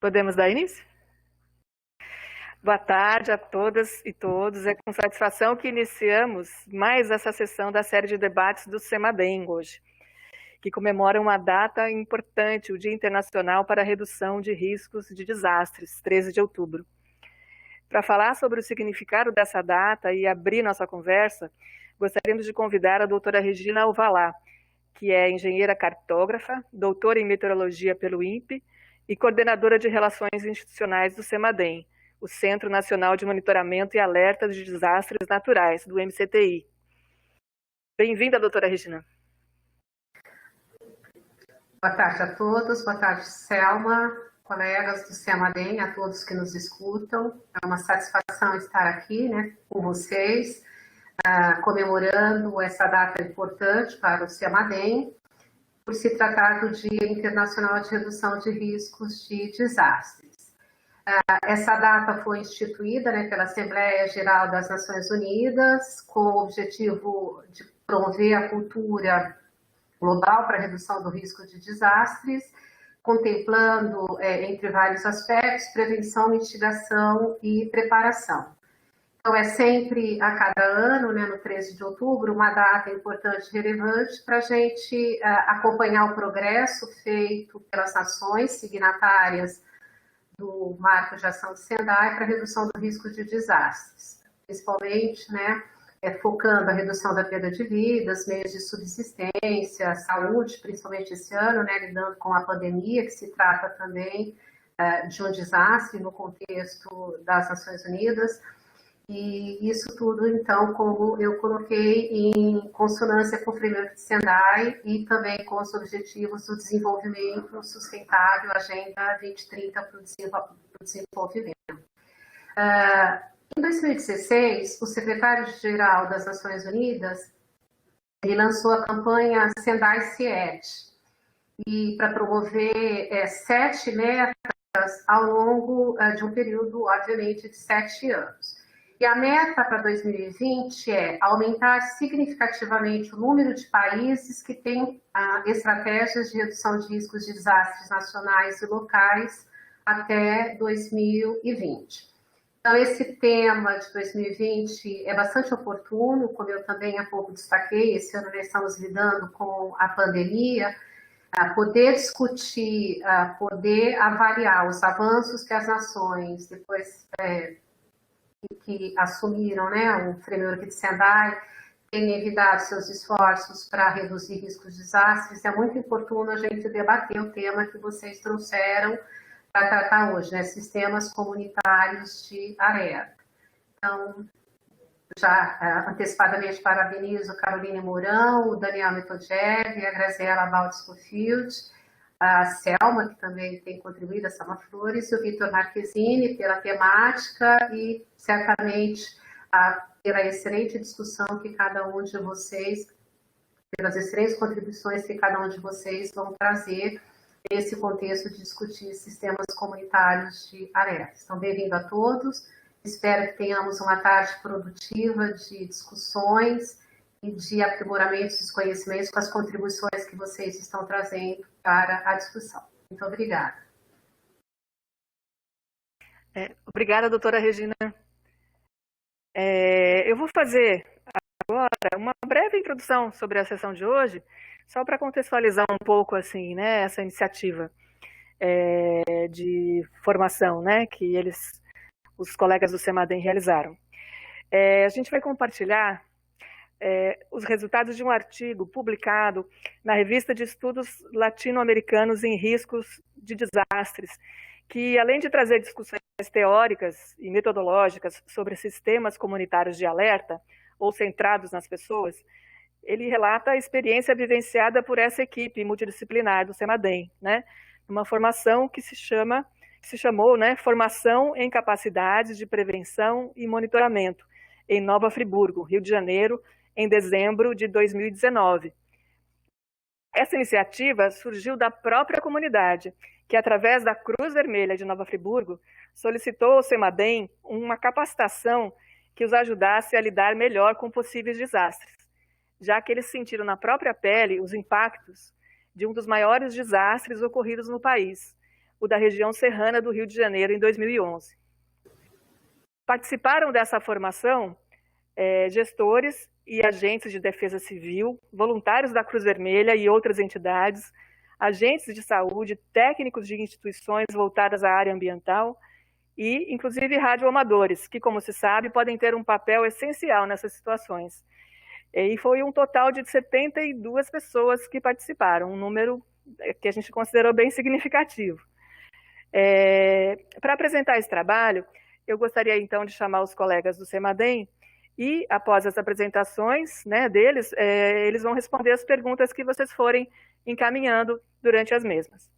Podemos dar início? Boa tarde a todas e todos. É com satisfação que iniciamos mais essa sessão da série de debates do CEMADEM hoje, que comemora uma data importante, o Dia Internacional para a Redução de Riscos de Desastres, 13 de outubro. Para falar sobre o significado dessa data e abrir nossa conversa, gostaríamos de convidar a doutora Regina Alvalá, que é engenheira cartógrafa, doutora em meteorologia pelo INPE e coordenadora de Relações Institucionais do CEMADEM, o Centro Nacional de Monitoramento e Alerta de Desastres Naturais, do MCTI. Bem-vinda, doutora Regina. Boa tarde a todos, boa tarde, Selma, colegas do CEMADEM, a todos que nos escutam. É uma satisfação estar aqui, com vocês, comemorando essa data importante para o CEMADEM, por se tratar do Dia Internacional de Redução de Riscos de Desastres. Essa data foi instituída pela Assembleia Geral das Nações Unidas com o objetivo de promover a cultura global para a redução do risco de desastres, contemplando, entre vários aspectos, prevenção, mitigação e preparação. Então, é sempre, a cada ano, no 13 de outubro, uma data importante e relevante para a gente acompanhar o progresso feito pelas nações signatárias do Marco de Ação de Sendai para a redução do risco de desastres, principalmente, focando a redução da perda de vidas, meios de subsistência, saúde, principalmente esse ano, lidando com a pandemia, que se trata também de um desastre no contexto das Nações Unidas. E isso tudo, então, como eu coloquei, em consonância com o framework de Sendai e também com os objetivos do desenvolvimento sustentável, Agenda 2030 para o desenvolvimento. Em 2016, o secretário-geral das Nações Unidas ele lançou a campanha Sendai Siete, e para promover 7 metas ao longo de um período, obviamente, de 7 anos. E a meta para 2020 é aumentar significativamente o número de países que têm estratégias de redução de riscos de desastres nacionais e locais até 2020. Então, esse tema de 2020 é bastante oportuno, como eu também há pouco destaquei, esse ano nós estamos lidando com a pandemia, poder discutir, poder avaliar os avanços que as nações, depois que assumiram o framework de Sendai, têm evitado seus esforços para reduzir riscos de desastres. É muito oportuno a gente debater o tema que vocês trouxeram para tratar hoje, sistemas comunitários de alerta. Então, já antecipadamente parabenizo a Caroline Mourão, o Daniel Metojev, a Graziela Baldi-Scofield, a Selma, que também tem contribuído, a Selma Flores, e o Vitor Marquezine pela temática e certamente pela excelente discussão que cada um de vocês, pelas excelentes contribuições que cada um de vocês vão trazer nesse contexto de discutir sistemas comunitários de alerta. Então, bem-vindo a todos, espero que tenhamos uma tarde produtiva de discussões e de aprimoramento dos conhecimentos com as contribuições que vocês estão trazendo para a discussão. Muito obrigada. Obrigada, doutora Regina. Eu vou fazer agora uma breve introdução sobre a sessão de hoje, só para contextualizar um pouco assim, essa iniciativa de formação que os colegas do CEMADEM realizaram. A gente vai compartilhar os resultados de um artigo publicado na Revista de Estudos Latino-Americanos em Riscos de Desastres, que, além de trazer discussões teóricas e metodológicas sobre sistemas comunitários de alerta, ou centrados nas pessoas, ele relata a experiência vivenciada por essa equipe multidisciplinar do CEMADEM, uma formação que se chamou Formação em Capacidades de Prevenção e Monitoramento, em Nova Friburgo, Rio de Janeiro, em dezembro de 2019. Essa iniciativa surgiu da própria comunidade, que, através da Cruz Vermelha de Nova Friburgo, solicitou ao CEMADEM uma capacitação que os ajudasse a lidar melhor com possíveis desastres, já que eles sentiram na própria pele os impactos de um dos maiores desastres ocorridos no país, o da região serrana do Rio de Janeiro, em 2011. Participaram dessa formação gestores e agentes de defesa civil, voluntários da Cruz Vermelha e outras entidades, agentes de saúde, técnicos de instituições voltadas à área ambiental e, inclusive, radioamadores, que, como se sabe, podem ter um papel essencial nessas situações. E foi um total de 72 pessoas que participaram, um número que a gente considerou bem significativo. Para apresentar esse trabalho, eu gostaria, então, de chamar os colegas do CEMADEM e, após as apresentações, né, deles, eles vão responder as perguntas que vocês forem encaminhando durante as mesmas.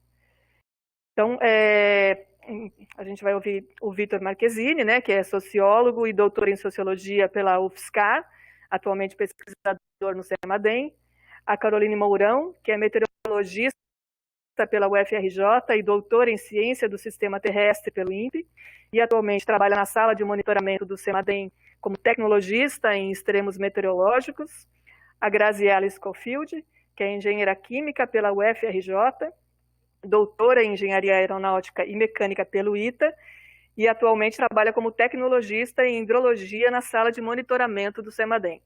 Então, a gente vai ouvir o Vitor Marquezine, né, que é sociólogo e doutor em sociologia pela UFSCar, atualmente pesquisador no CEMADEM, a Caroline Mourão, que é meteorologista pela UFRJ e doutora em ciência do sistema terrestre pelo INPE, e atualmente trabalha na sala de monitoramento do CEMADEM como tecnologista em extremos meteorológicos, a Graziela Schofield, que é engenheira química pela UFRJ, doutora em engenharia aeronáutica e mecânica pelo ITA, e atualmente trabalha como tecnologista em hidrologia na sala de monitoramento do CEMADEM.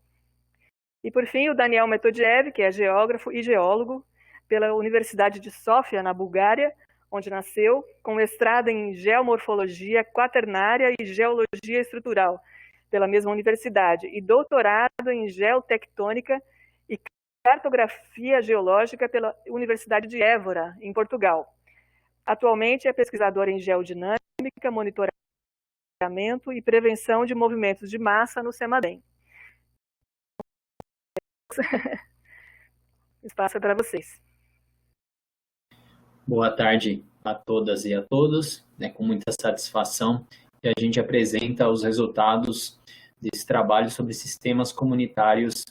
E, por fim, o Daniel Metodiev, que é geógrafo e geólogo pela Universidade de Sófia, na Bulgária, onde nasceu, com mestrado em geomorfologia quaternária e geologia estrutural, pela mesma universidade, e doutorado em geotectônica e cartografia geológica pela Universidade de Évora, em Portugal. Atualmente é pesquisador em geodinâmica, monitoramento e prevenção de movimentos de massa no CEMADEM. Espaço é para vocês. Boa tarde a todas e a todos. Com muita satisfação que a gente apresenta os resultados desse trabalho sobre sistemas comunitários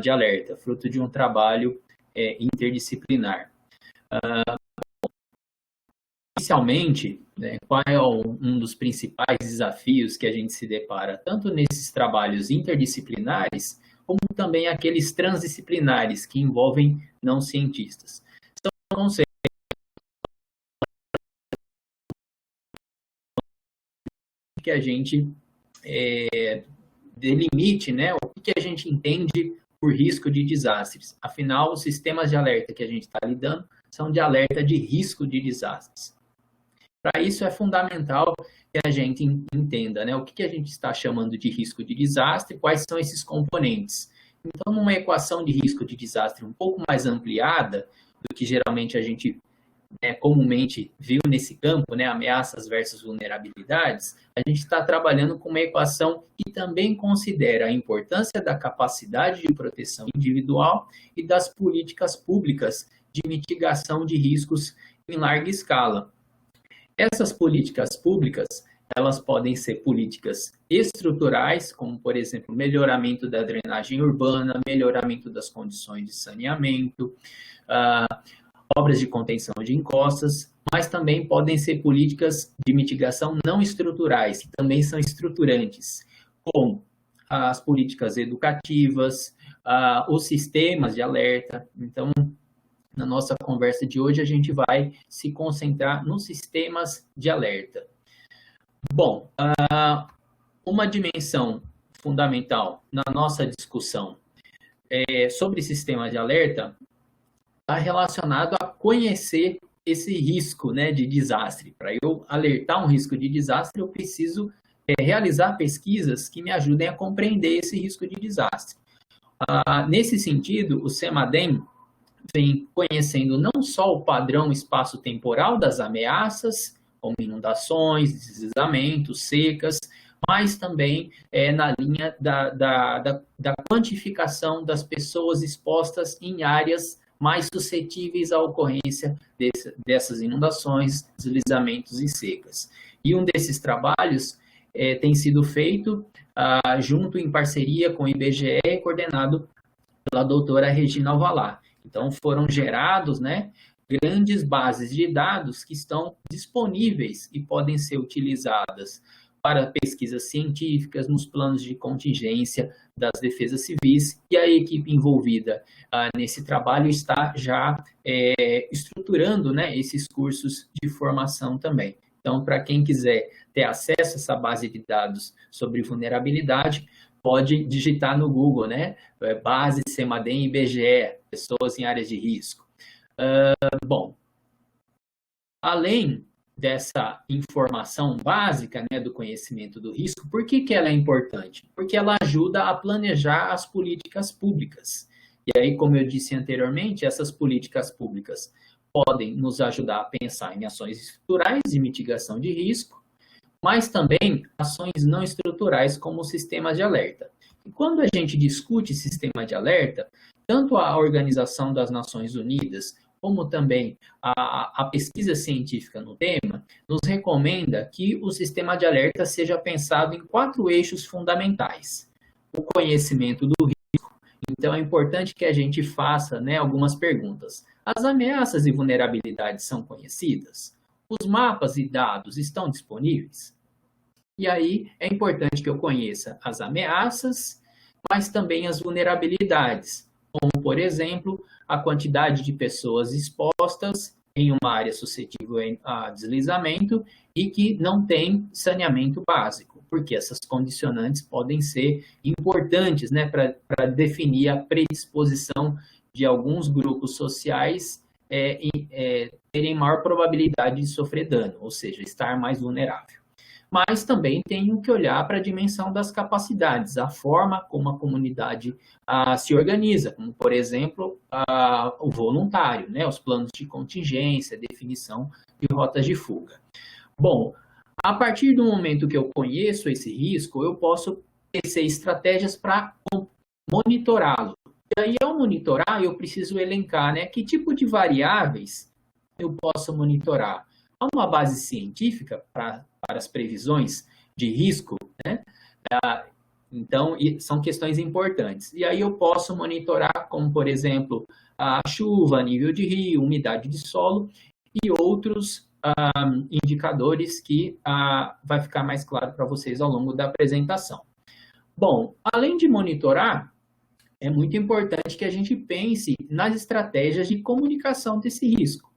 de alerta, fruto de um trabalho interdisciplinar. Inicialmente, qual é um dos principais desafios que a gente se depara, tanto nesses trabalhos interdisciplinares, como também aqueles transdisciplinares, que envolvem não cientistas? São conceitos que a gente delimite, o que a gente entende por risco de desastres. Afinal, os sistemas de alerta que a gente está lidando são de alerta de risco de desastres. Para isso, é fundamental que a gente entenda o que a gente está chamando de risco de desastre, quais são esses componentes. Então, numa equação de risco de desastre um pouco mais ampliada do que geralmente a gente comumente viu nesse campo, ameaças versus vulnerabilidades, a gente está trabalhando com uma equação que também considera a importância da capacidade de proteção individual e das políticas públicas de mitigação de riscos em larga escala. Essas políticas públicas, elas podem ser políticas estruturais, como, por exemplo, melhoramento da drenagem urbana, melhoramento das condições de saneamento, obras de contenção de encostas, mas também podem ser políticas de mitigação não estruturais, que também são estruturantes, como as políticas educativas, os sistemas de alerta. Então, na nossa conversa de hoje, a gente vai se concentrar nos sistemas de alerta. Bom, uma dimensão fundamental na nossa discussão sobre sistemas de alerta está relacionado a conhecer esse risco de desastre. Para eu alertar um risco de desastre, eu preciso realizar pesquisas que me ajudem a compreender esse risco de desastre. Nesse sentido, o CEMADEM vem conhecendo não só o padrão espaço-temporal das ameaças, como inundações, deslizamentos, secas, mas também na linha da quantificação das pessoas expostas em áreas mais suscetíveis à ocorrência dessas inundações, deslizamentos e secas. E um desses trabalhos tem sido feito junto em parceria com o IBGE, coordenado pela doutora Regina Alvalá. Então, foram gerados grandes bases de dados que estão disponíveis e podem ser utilizadas para pesquisas científicas, nos planos de contingência das defesas civis, e a equipe envolvida nesse trabalho está já estruturando, né, esses cursos de formação também. Então, para quem quiser ter acesso a essa base de dados sobre vulnerabilidade, pode digitar no Google, né, base CEMADEM e IBGE, pessoas em áreas de risco. Bom, além dessa informação básica, né, do conhecimento do risco, por que ela é importante? Porque ela ajuda a planejar as políticas públicas. E aí, como eu disse anteriormente, essas políticas públicas podem nos ajudar a pensar em ações estruturais de mitigação de risco, mas também ações não estruturais como sistemas de alerta. E quando a gente discute sistema de alerta, tanto a Organização das Nações Unidas como também a pesquisa científica no tema, nos recomenda que o sistema de alerta seja pensado em 4 eixos fundamentais. O conhecimento do risco. Então, é importante que a gente faça, né, algumas perguntas. As ameaças e vulnerabilidades são conhecidas? Os mapas e dados estão disponíveis? E aí, é importante que eu conheça as ameaças, mas também as vulnerabilidades, como, por exemplo, a quantidade de pessoas expostas em uma área suscetível a deslizamento e que não tem saneamento básico, porque essas condicionantes podem ser importantes, né, para definir a predisposição de alguns grupos sociais terem maior probabilidade de sofrer dano, ou seja, estar mais vulnerável. Mas também tenho que olhar para a dimensão das capacidades, a forma como a comunidade se organiza, como, por exemplo, o voluntário, né, os planos de contingência, definição de rotas de fuga. Bom, a partir do momento que eu conheço esse risco, eu posso tecer estratégias para monitorá-lo. E aí, ao monitorar, eu preciso elencar, né, que tipo de variáveis eu posso monitorar. Há uma base científica para as previsões de risco, né? Então, são questões importantes. E aí eu posso monitorar, como, por exemplo, a chuva, nível de rio, umidade de solo e outros indicadores que vai ficar mais claro para vocês ao longo da apresentação. Bom, além de monitorar, é muito importante que a gente pense nas estratégias de comunicação desse risco.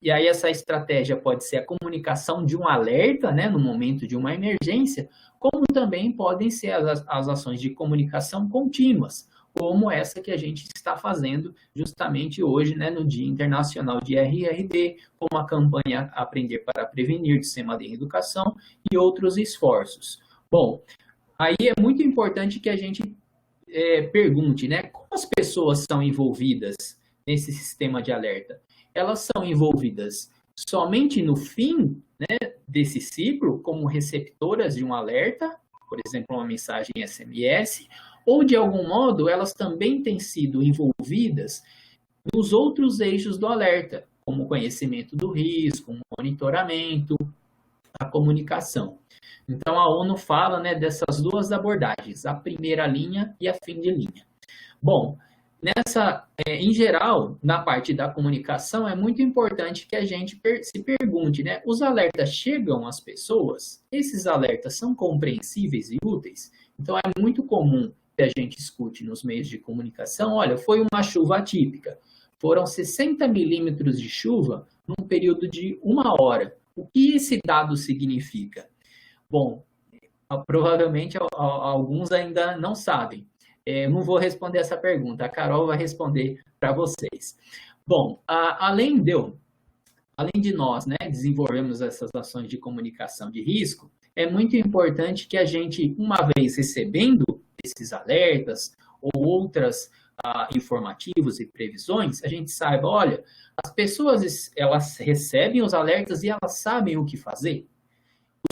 E aí essa estratégia pode ser a comunicação de um alerta, né, no momento de uma emergência, como também podem ser as ações de comunicação contínuas, como essa que a gente está fazendo justamente hoje, né, no Dia Internacional de RRD, como a campanha Aprender para Prevenir, de CEMADEM Educação, e outros esforços. Bom, aí é muito importante que a gente pergunte, né, como as pessoas são envolvidas nesse sistema de alerta? Elas são envolvidas somente no fim, né, desse ciclo, como receptoras de um alerta, por exemplo, uma mensagem SMS, ou de algum modo elas também têm sido envolvidas nos outros eixos do alerta, como o conhecimento do risco, o monitoramento, a comunicação. Então, a ONU fala, né, dessas 2 abordagens, a primeira linha e a fim de linha. Bom, em geral, na parte da comunicação, é muito importante que a gente se pergunte, né? Os alertas chegam às pessoas? Esses alertas são compreensíveis e úteis? Então, é muito comum que a gente escute nos meios de comunicação, olha, foi uma chuva atípica. Foram 60 milímetros de chuva num período de 1 hora. O que esse dado significa? Bom, provavelmente alguns ainda não sabem. Eu não vou responder essa pergunta, a Carol vai responder para vocês. Bom, além de nós, né, desenvolvermos essas ações de comunicação de risco, é muito importante que a gente, uma vez recebendo esses alertas ou outras informativos e previsões, a gente saiba, olha, as pessoas elas recebem os alertas e elas sabem o que fazer.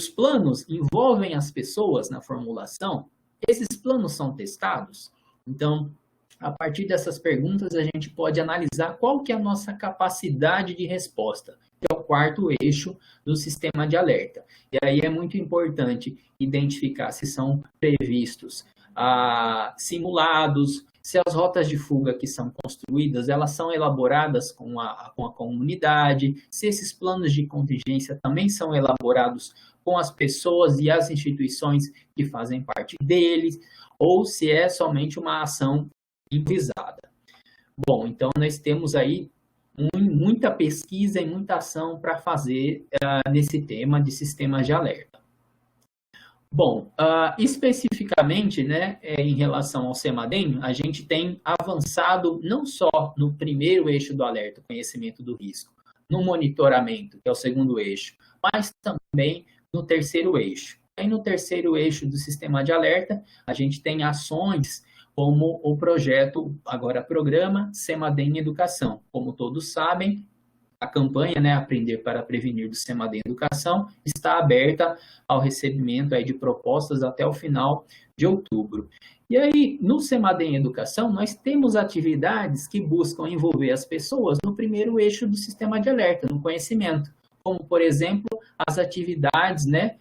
Os planos envolvem as pessoas na formulação. Esses planos são testados? Então, a partir dessas perguntas, a gente pode analisar qual que é a nossa capacidade de resposta, que é o 4º eixo do sistema de alerta. E aí é muito importante identificar se são previstos simulados, se as rotas de fuga que são construídas, elas são elaboradas com a comunidade, se esses planos de contingência também são elaborados com as pessoas e as instituições que fazem parte deles, ou se é somente uma ação improvisada. Bom, então nós temos aí muita pesquisa e muita ação para fazer nesse tema de sistemas de alerta. Bom, especificamente, né, em relação ao CEMADEM, a gente tem avançado não só no primeiro eixo do alerta, conhecimento do risco, no monitoramento, que é o segundo eixo, mas também no terceiro eixo. E no terceiro eixo do sistema de alerta, a gente tem ações como o projeto, agora programa, CEMADEM Educação. Como todos sabem, a campanha, né, Aprender para Prevenir do CEMADEM Educação está aberta ao recebimento aí de propostas até o final de outubro. E aí, no CEMADEM Educação, nós temos atividades que buscam envolver as pessoas no primeiro eixo do sistema de alerta, no conhecimento, como, por exemplo, as atividades, né,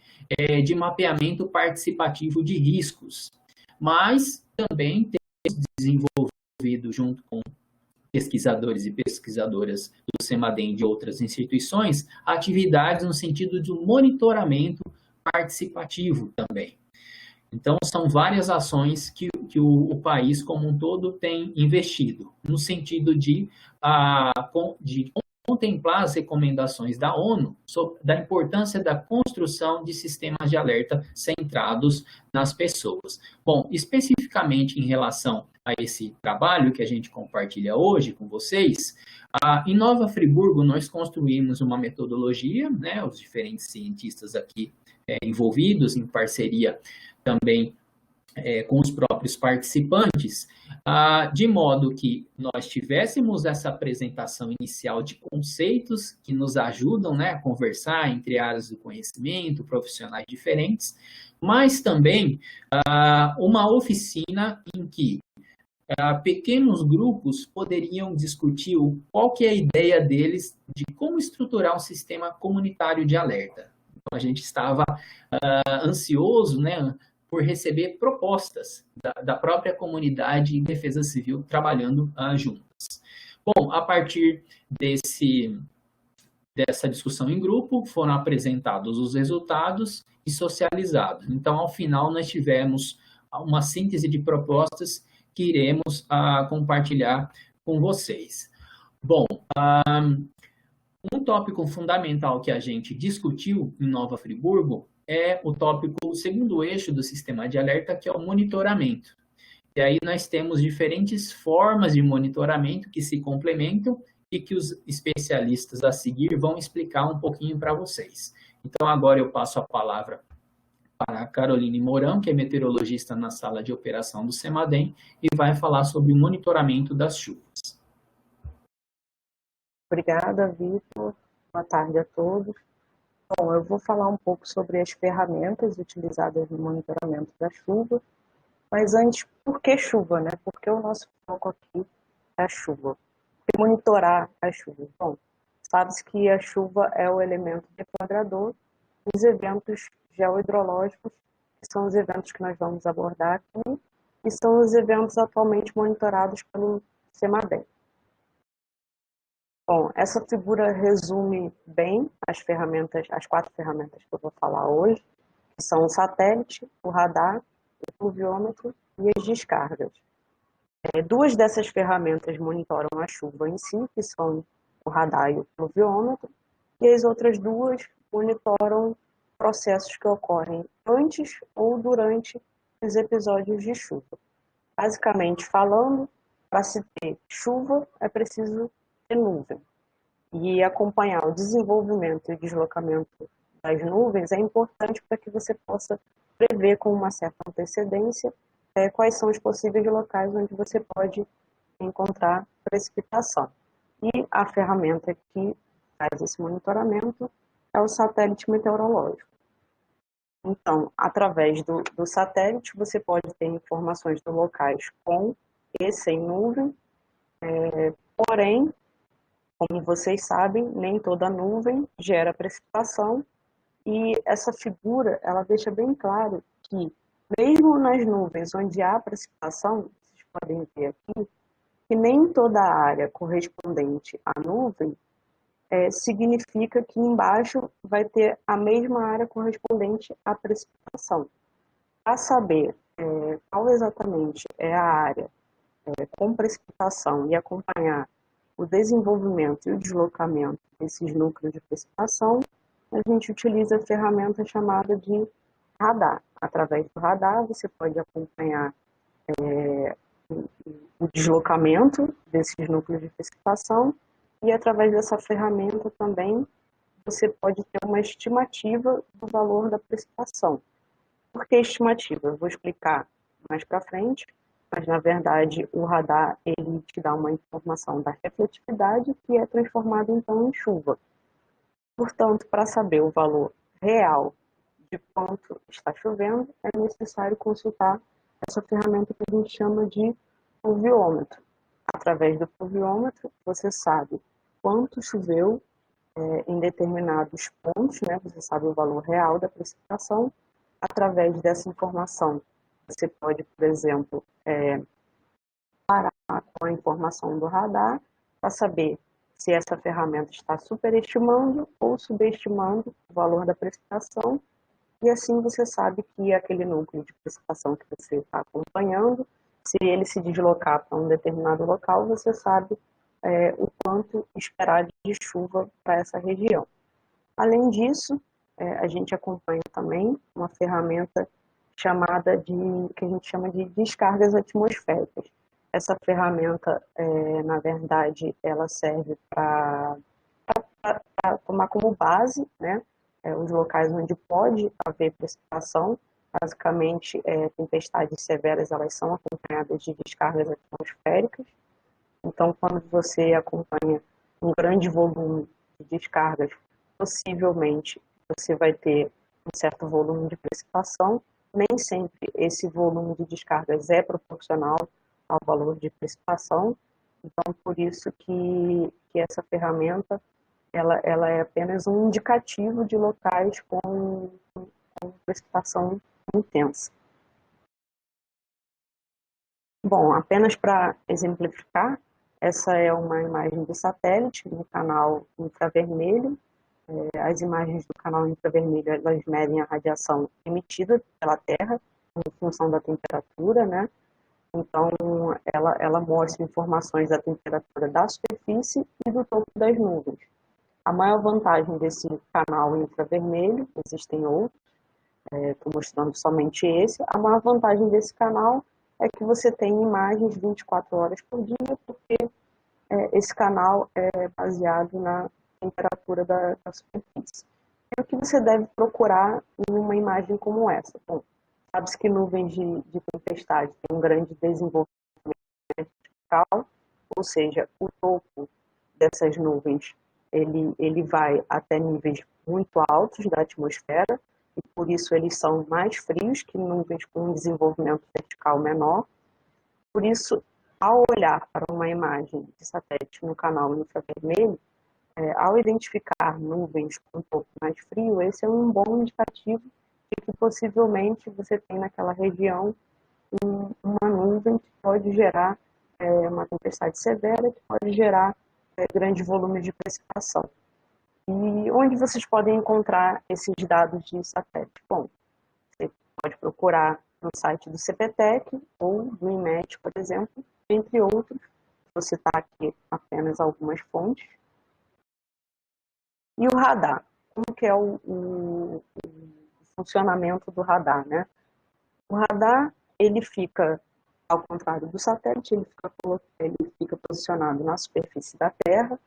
de mapeamento participativo de riscos. Mas também temos desenvolvido, junto com pesquisadores e pesquisadoras do CEMADEM e de outras instituições, atividades no sentido de monitoramento participativo também. Então, são várias ações que o país como um todo tem investido, no sentido de contemplar as recomendações da ONU da importância da construção de sistemas de alerta centrados nas pessoas. Bom, especificamente em relação a esse trabalho que a gente compartilha hoje com vocês, em Nova Friburgo nós construímos uma metodologia, né, os diferentes cientistas aqui envolvidos em parceria também com os próprios participantes, de modo que nós tivéssemos essa apresentação inicial de conceitos que nos ajudam, né, a conversar entre áreas do conhecimento, profissionais diferentes, mas também uma oficina em que pequenos grupos poderiam discutir qual que é a ideia deles de como estruturar um sistema comunitário de alerta. Então, a gente estava ansioso, né, por receber propostas da própria comunidade e defesa civil trabalhando juntas. Bom, a partir dessa discussão em grupo, foram apresentados os resultados e socializados. Então, ao final, nós tivemos uma síntese de propostas que iremos compartilhar com vocês. Bom, um tópico fundamental que a gente discutiu em Nova Friburgo é o tópico, o segundo eixo do sistema de alerta, que é o monitoramento. E aí nós temos diferentes formas de monitoramento que se complementam e que os especialistas a seguir vão explicar um pouquinho para vocês. Então, agora eu passo a palavra para a Caroline Mourão, que é meteorologista na sala de operação do CEMADEM, e vai falar sobre o monitoramento das chuvas. Obrigada, Vitor. Boa tarde a todos. Bom, eu vou falar um pouco sobre as ferramentas utilizadas no monitoramento da chuva, mas antes, por que chuva, né? Porque o nosso foco aqui é a chuva. E monitorar a chuva. Bom, sabe-se que a chuva é o elemento deflagrador dos eventos geohidrológicos, que são os eventos que nós vamos abordar aqui, e são os eventos atualmente monitorados pelo CEMADEM. Bom, essa figura resume bem as quatro ferramentas que eu vou falar hoje, que são o satélite, o radar, o pluviômetro e as descargas. Duas dessas ferramentas monitoram a chuva em si, que são o radar e o pluviômetro, e as outras duas monitoram processos que ocorrem antes ou durante os episódios de chuva. Basicamente falando, para se ter chuva, é preciso ter nuvem. E acompanhar o desenvolvimento e deslocamento das nuvens é importante para que você possa prever com uma certa antecedência quais são os possíveis locais onde você pode encontrar precipitação. E a ferramenta que faz esse monitoramento é o satélite meteorológico. Então, através do satélite, você pode ter informações de locais com e sem nuvem, porém, como vocês sabem, nem toda nuvem gera precipitação, e essa figura ela deixa bem claro que, mesmo nas nuvens onde há precipitação, esses podem ver aqui que nem toda a área correspondente à nuvem significa que embaixo vai ter a mesma área correspondente à precipitação. Para saber qual exatamente é a área com precipitação e acompanhar o desenvolvimento e o deslocamento desses núcleos de precipitação, a gente utiliza a ferramenta chamada de radar. Através do radar, você pode acompanhar o deslocamento desses núcleos de precipitação e, através dessa ferramenta também, você pode ter uma estimativa do valor da precipitação. Por que estimativa? Eu vou explicar mais para frente, mas, na verdade, o radar ele te dá uma informação da refletividade que é transformada, então, em chuva. Portanto, para saber o valor real de quanto está chovendo, é necessário consultar essa ferramenta que a gente chama de pluviômetro. Através do pluviômetro, você sabe quanto choveu em determinados pontos, né? Você sabe o valor real da precipitação. Através dessa informação, você pode, por exemplo, parar com a informação do radar para saber se essa ferramenta está superestimando ou subestimando o valor da precipitação, e assim você sabe que aquele núcleo de precipitação que você está acompanhando, se ele se deslocar para um determinado local, você sabe o quanto esperar de chuva para essa região. Além disso, a gente acompanha também uma ferramenta chamada que a gente chama de descargas atmosféricas. Essa ferramenta, na verdade, ela serve para tomar como base, né, os locais onde pode haver precipitação. Basicamente, tempestades severas, elas são acompanhadas de descargas atmosféricas. Então, quando você acompanha um grande volume de descargas, possivelmente você vai ter um certo volume de precipitação. Nem sempre esse volume de descargas é proporcional ao valor de precipitação. Então, por isso que essa ferramenta ela é apenas um indicativo de locais com precipitação intensa. Bom, apenas para exemplificar, essa é uma imagem do satélite no canal infravermelho. As imagens do canal infravermelho, elas medem a radiação emitida pela Terra em função da temperatura, né? Então, ela mostra informações da temperatura da superfície e do topo das nuvens. A maior vantagem desse canal infravermelho, existem outros, estou mostrando somente esse, a maior vantagem desse canal é que você tem imagens 24 horas por dia, porque esse canal é baseado na temperatura da superfície. E o que você deve procurar em uma imagem como essa? Bom, sabe-se que nuvens de tempestade têm um grande desenvolvimento vertical, ou seja, o topo dessas nuvens ele vai até níveis muito altos da atmosfera, e por isso eles são mais frios que nuvens com um desenvolvimento vertical menor. Por isso, ao olhar para uma imagem de satélite no canal infravermelho, ao identificar nuvens com topo mais frio, esse é um bom indicativo de que possivelmente você tem naquela região uma nuvem que pode gerar uma tempestade severa, que pode gerar grande volume de precipitação. E onde vocês podem encontrar esses dados de satélite? Bom, você pode procurar no site do CPTEC ou do INMET, por exemplo, entre outros. Vou citar aqui apenas algumas fontes. E o radar? Como que é o funcionamento do radar, né? O radar, ele fica, ao contrário do satélite, ele fica posicionado na superfície da Terra.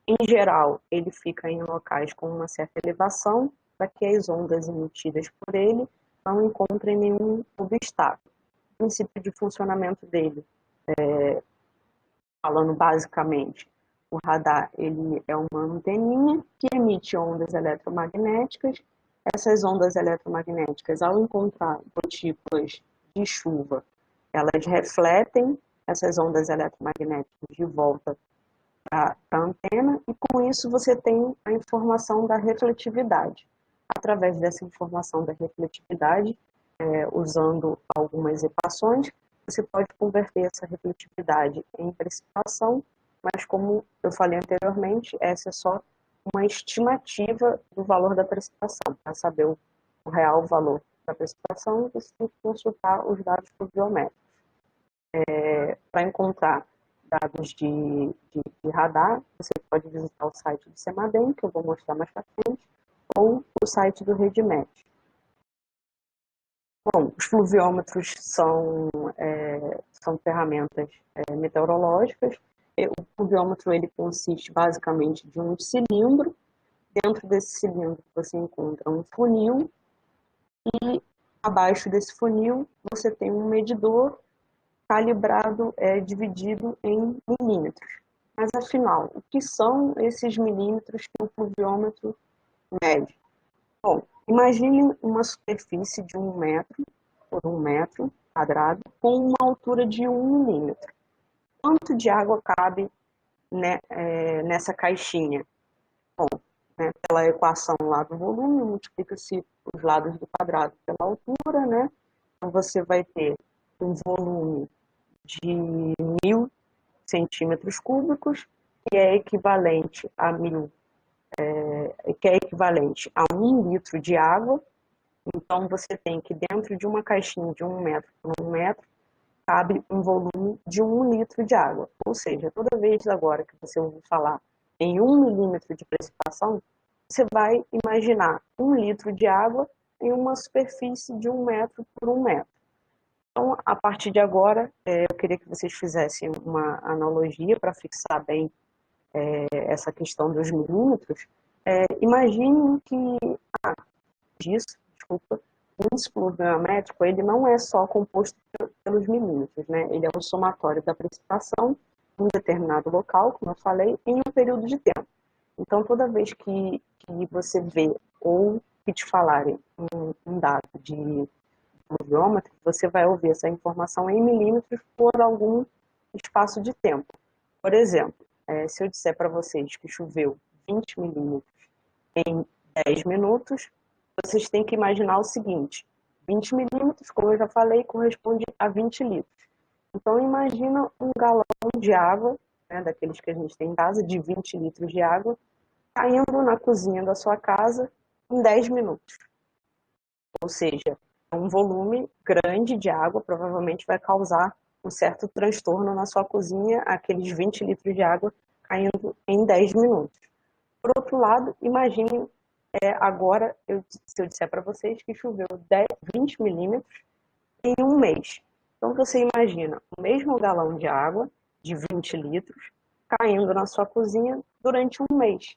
Em geral, ele fica em locais com uma certa elevação, para que as ondas emitidas por ele não encontrem nenhum obstáculo. O princípio de funcionamento dele, falando basicamente, o radar ele é uma anteninha que emite ondas eletromagnéticas. Essas ondas eletromagnéticas, ao encontrar gotículas de chuva, elas refletem essas ondas eletromagnéticas de volta para a antena, e com isso você tem a informação da refletividade. Através dessa informação da refletividade, usando algumas equações, você pode converter essa refletividade em precipitação, mas como eu falei anteriormente, essa é só uma estimativa do valor da precipitação. Para saber o real valor da precipitação, você tem que consultar os dados pluviométricos. Para encontrar dados de radar, você pode visitar o site do CEMADEM, que eu vou mostrar mais para frente, ou o site do REDMET. Bom, os fluviômetros são ferramentas meteorológicas. O fluviômetro ele consiste basicamente de um cilindro. Dentro desse cilindro você encontra um funil e abaixo desse funil você tem um medidor calibrado, dividido em milímetros. Mas afinal, o que são esses milímetros que o fluviômetro mede? Bom, imagine uma superfície de 1 metro por 1 metro quadrado com uma altura de 1 milímetro. Quanto de água cabe, né, nessa caixinha? Bom, né, pela equação lá do volume, multiplica-se os lados do quadrado pela altura, né? Então você vai ter um volume de 1.000 centímetros cúbicos, que é equivalente a 1.000, que é equivalente a 1 litro de água. Então você tem que dentro de uma caixinha de 1 metro por 1 metro, cabe um volume de 1 litro de água. Ou seja, toda vez agora que você ouvir falar em 1 milímetro de precipitação, você vai imaginar 1 litro de água em uma superfície de 1 metro por 1 metro. Então, a partir de agora, eu queria que vocês fizessem uma analogia para fixar bem essa questão dos milímetros. Imaginem que, o índice pluviométrico ele não é só composto pelos milímetros, né? Ele é o somatório da precipitação em um determinado local, como eu falei, em um período de tempo. Então, toda vez que você vê ou que te falarem um dado de pluviômetro, você vai ouvir essa informação em milímetros por algum espaço de tempo. Por exemplo, se eu disser para vocês que choveu 20 milímetros em 10 minutos, vocês têm que imaginar o seguinte: 20 milímetros, como eu já falei, corresponde a 20 litros. Então, imagina um galão de água, né, daqueles que a gente tem em casa, de 20 litros de água, caindo na cozinha da sua casa em 10 minutos. Ou seja, um volume grande de água provavelmente vai causar um certo transtorno na sua cozinha, aqueles 20 litros de água caindo em 10 minutos. Por outro lado, imagine agora, se eu disser para vocês que choveu 20 milímetros em um mês. Então você imagina o mesmo galão de água, de 20 litros, caindo na sua cozinha durante um mês.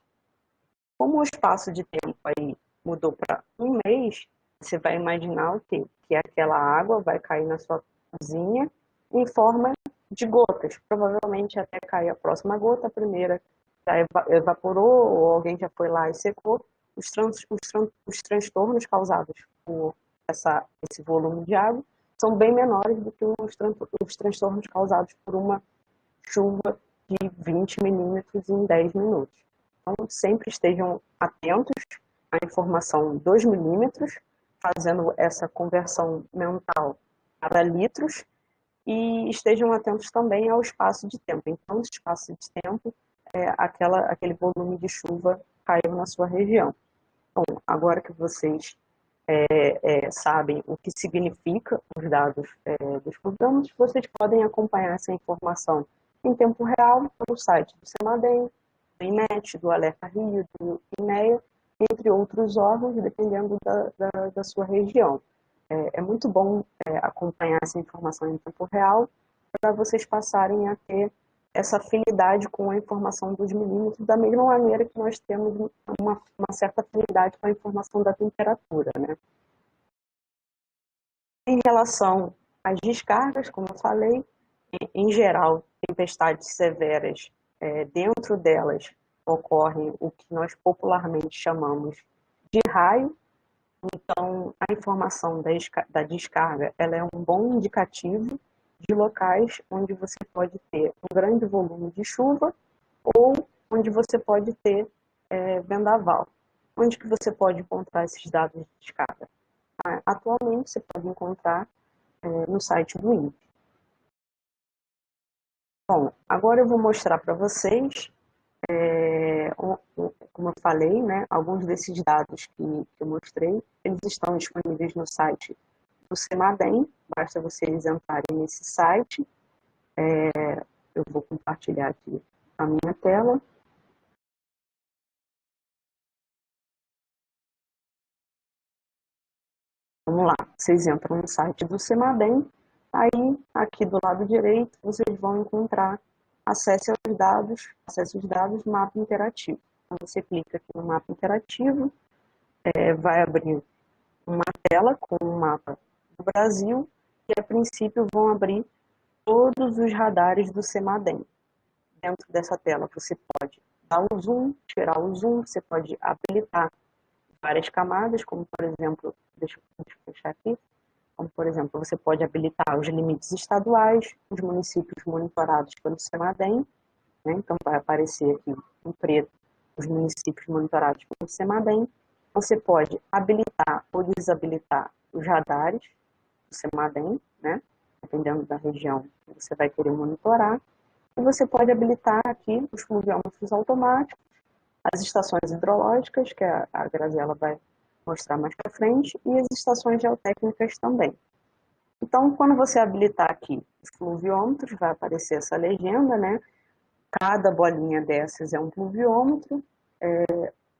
Como o espaço de tempo aí mudou para um mês, você vai imaginar o quê? Que aquela água vai cair na sua cozinha em forma de gotas. Provavelmente até cair a próxima gota, a primeira já evaporou ou alguém já foi lá e secou. Os transtornos causados por esse volume de água são bem menores do que os transtornos causados por uma chuva de 20 milímetros em 10 minutos. Então, sempre estejam atentos à informação 2 milímetros, fazendo essa conversão mental para litros, e estejam atentos também ao espaço de tempo. Então, esse espaço de tempo, aquele volume de chuva caiu na sua região. Então, agora que vocês sabem o que significa os dados dos programas, vocês podem acompanhar essa informação em tempo real pelo site do CEMADEM, do IMET, do Alerta Rio, do INEA, entre outros órgãos, dependendo da sua região. É muito bom acompanhar essa informação em tempo real para vocês passarem a ter essa afinidade com a informação dos milímetros, da mesma maneira que nós temos uma certa afinidade com a informação da temperatura, né? Em relação às descargas, como eu falei, em geral, tempestades severas, dentro delas ocorrem o que nós popularmente chamamos de raio. Então, a informação da descarga ela é um bom indicativo de locais onde você pode ter um grande volume de chuva ou onde você pode ter vendaval. Onde que você pode encontrar esses dados de descarga? Atualmente, você pode encontrar no site do INPE. Bom, agora eu vou mostrar para vocês, como eu falei, né, alguns desses dados que eu mostrei, eles estão disponíveis no site do CEMADEM, basta vocês entrarem nesse site. Eu vou compartilhar aqui a minha tela. Vamos lá, vocês entram no site do CEMADEM, aí aqui do lado direito vocês vão encontrar acesse os dados mapa interativo. Então você clica aqui no mapa interativo, vai abrir uma tela com o mapa do Brasil e a princípio vão abrir todos os radares do CEMADEM. Dentro dessa tela você pode dar o zoom, tirar o zoom, você pode habilitar várias camadas, como por exemplo, deixa eu fechar aqui, como por exemplo, você pode habilitar os limites estaduais, os municípios monitorados pelo CEMADEM, né? Então vai aparecer aqui em preto os municípios monitorados pelo CEMADEM. Você pode habilitar ou desabilitar os radares do CEMADEM, né? Dependendo da região que você vai querer monitorar. E você pode habilitar aqui os fluviômetros automáticos, as estações hidrológicas, que a Graziela vai mostrar mais para frente, e as estações geotécnicas também. Então, quando você habilitar aqui os fluviômetros, vai aparecer essa legenda, né? Cada bolinha dessas é um fluviômetro.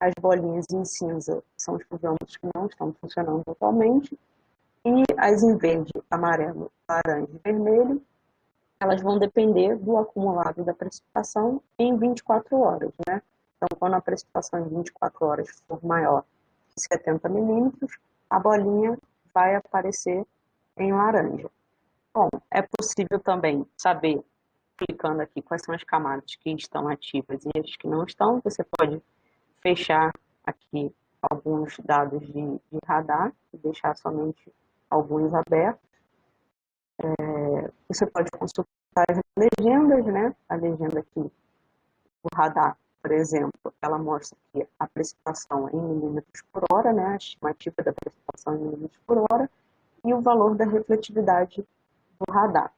As bolinhas em cinza são os fluviômetros que não estão funcionando atualmente. E as em verde, amarelo, laranja e vermelho, elas vão depender do acumulado da precipitação em 24 horas, né? Então, quando a precipitação em 24 horas for maior que 70 milímetros, a bolinha vai aparecer em laranja. Bom, é possível também saber, clicando aqui, quais são as camadas que estão ativas e as que não estão. Você pode fechar aqui alguns dados de radar e deixar somente alguns abertos. Você pode consultar as legendas, né? A legenda aqui do radar, por exemplo, ela mostra aqui a precipitação em milímetros por hora, né? A estimativa da precipitação em milímetros por hora e o valor da refletividade do radar.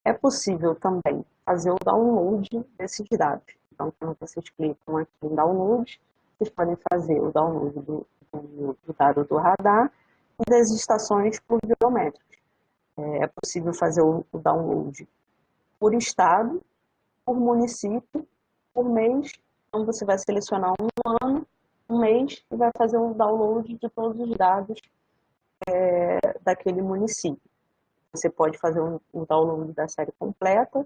É possível também fazer o download desses dados. Então, quando vocês clicam aqui em download, vocês podem fazer o download do dado do radar e das estações pluviométricas. É possível fazer o download por estado, por município, por mês. Então, você vai selecionar um ano, um mês, e vai fazer um download de todos os dados daquele município. Você pode fazer um download da série completa,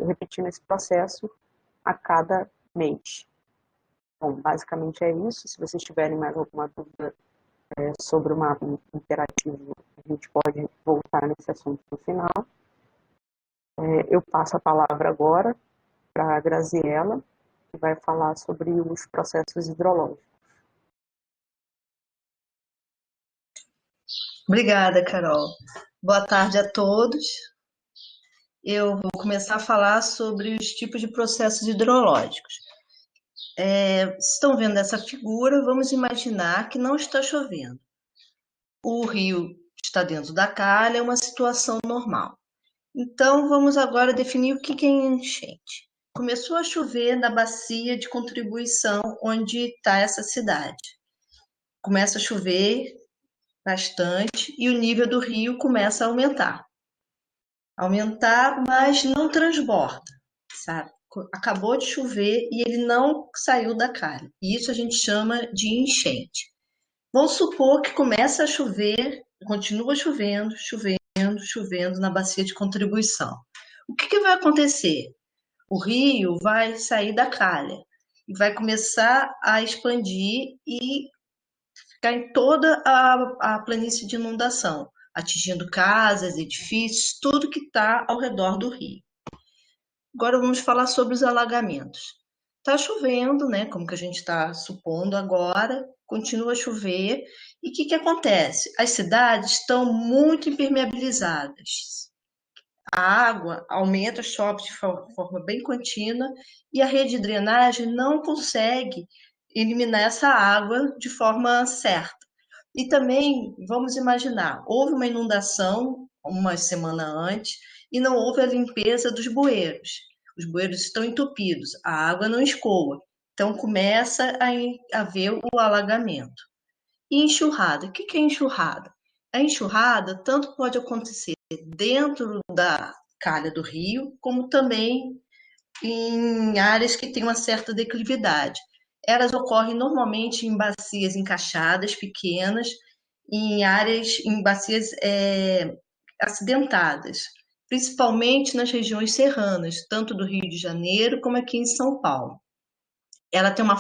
repetindo esse processo a cada mês. Bom, basicamente é isso. Se vocês tiverem mais alguma dúvida sobre o mapa interativo, a gente pode voltar nesse assunto no final. Eu passo a palavra agora para a Graziela, que vai falar sobre os processos hidrológicos. Obrigada, Carol. Boa tarde a todos. Eu vou começar a falar sobre os tipos de processos hidrológicos. Estão vendo essa figura? Vamos imaginar que não está chovendo. O rio está dentro da calha, é uma situação normal. Então, vamos agora definir o que é enchente. Começou a chover na bacia de contribuição onde está essa cidade. Começa a chover bastante e o nível do rio começa a aumentar. Mas não transborda, sabe? Acabou de chover e ele não saiu da calha. Isso a gente chama de enchente. Vamos supor que começa a chover, continua chovendo, chovendo na bacia de contribuição. O que vai acontecer? O rio vai sair da calha e vai começar a expandir e ficar em toda a planície de inundação, atingindo casas, edifícios, tudo que está ao redor do rio. Agora vamos falar sobre os alagamentos. Está chovendo, né? Como que a gente está supondo agora, continua a chover. E o que acontece? As cidades estão muito impermeabilizadas. A água aumenta, chove de forma bem contínua e a rede de drenagem não consegue eliminar essa água de forma certa. E também, vamos imaginar, houve uma inundação uma semana antes e não houve a limpeza dos bueiros. Os bueiros estão entupidos, a água não escoa. Então, começa a haver o alagamento. E enxurrada. O que é enxurrada? A enxurrada tanto pode acontecer dentro da calha do rio, como também em áreas que têm uma certa declividade. Elas ocorrem normalmente em bacias encaixadas, pequenas, em bacias acidentadas, principalmente nas regiões serranas, tanto do Rio de Janeiro como aqui em São Paulo. Ela tem uma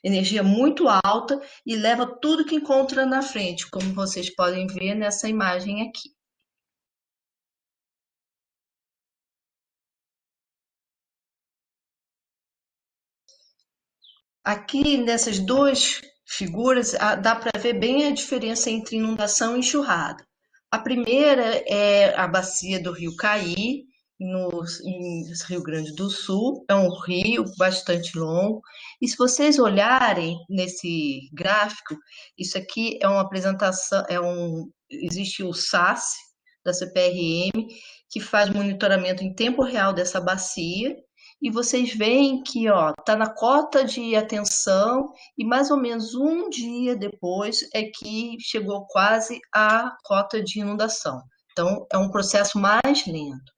energia muito alta e leva tudo que encontra na frente, como vocês podem ver nessa imagem aqui. Aqui nessas duas figuras dá para ver bem a diferença entre inundação e enxurrada. A primeira é a bacia do Rio Caí, em Rio Grande do Sul. É um rio bastante longo. E se vocês olharem nesse gráfico, isso aqui é uma apresentação, existe o SAS da CPRM, que faz monitoramento em tempo real dessa bacia. E vocês veem que está na cota de atenção e mais ou menos um dia depois é que chegou quase à cota de inundação. Então, é um processo mais lento.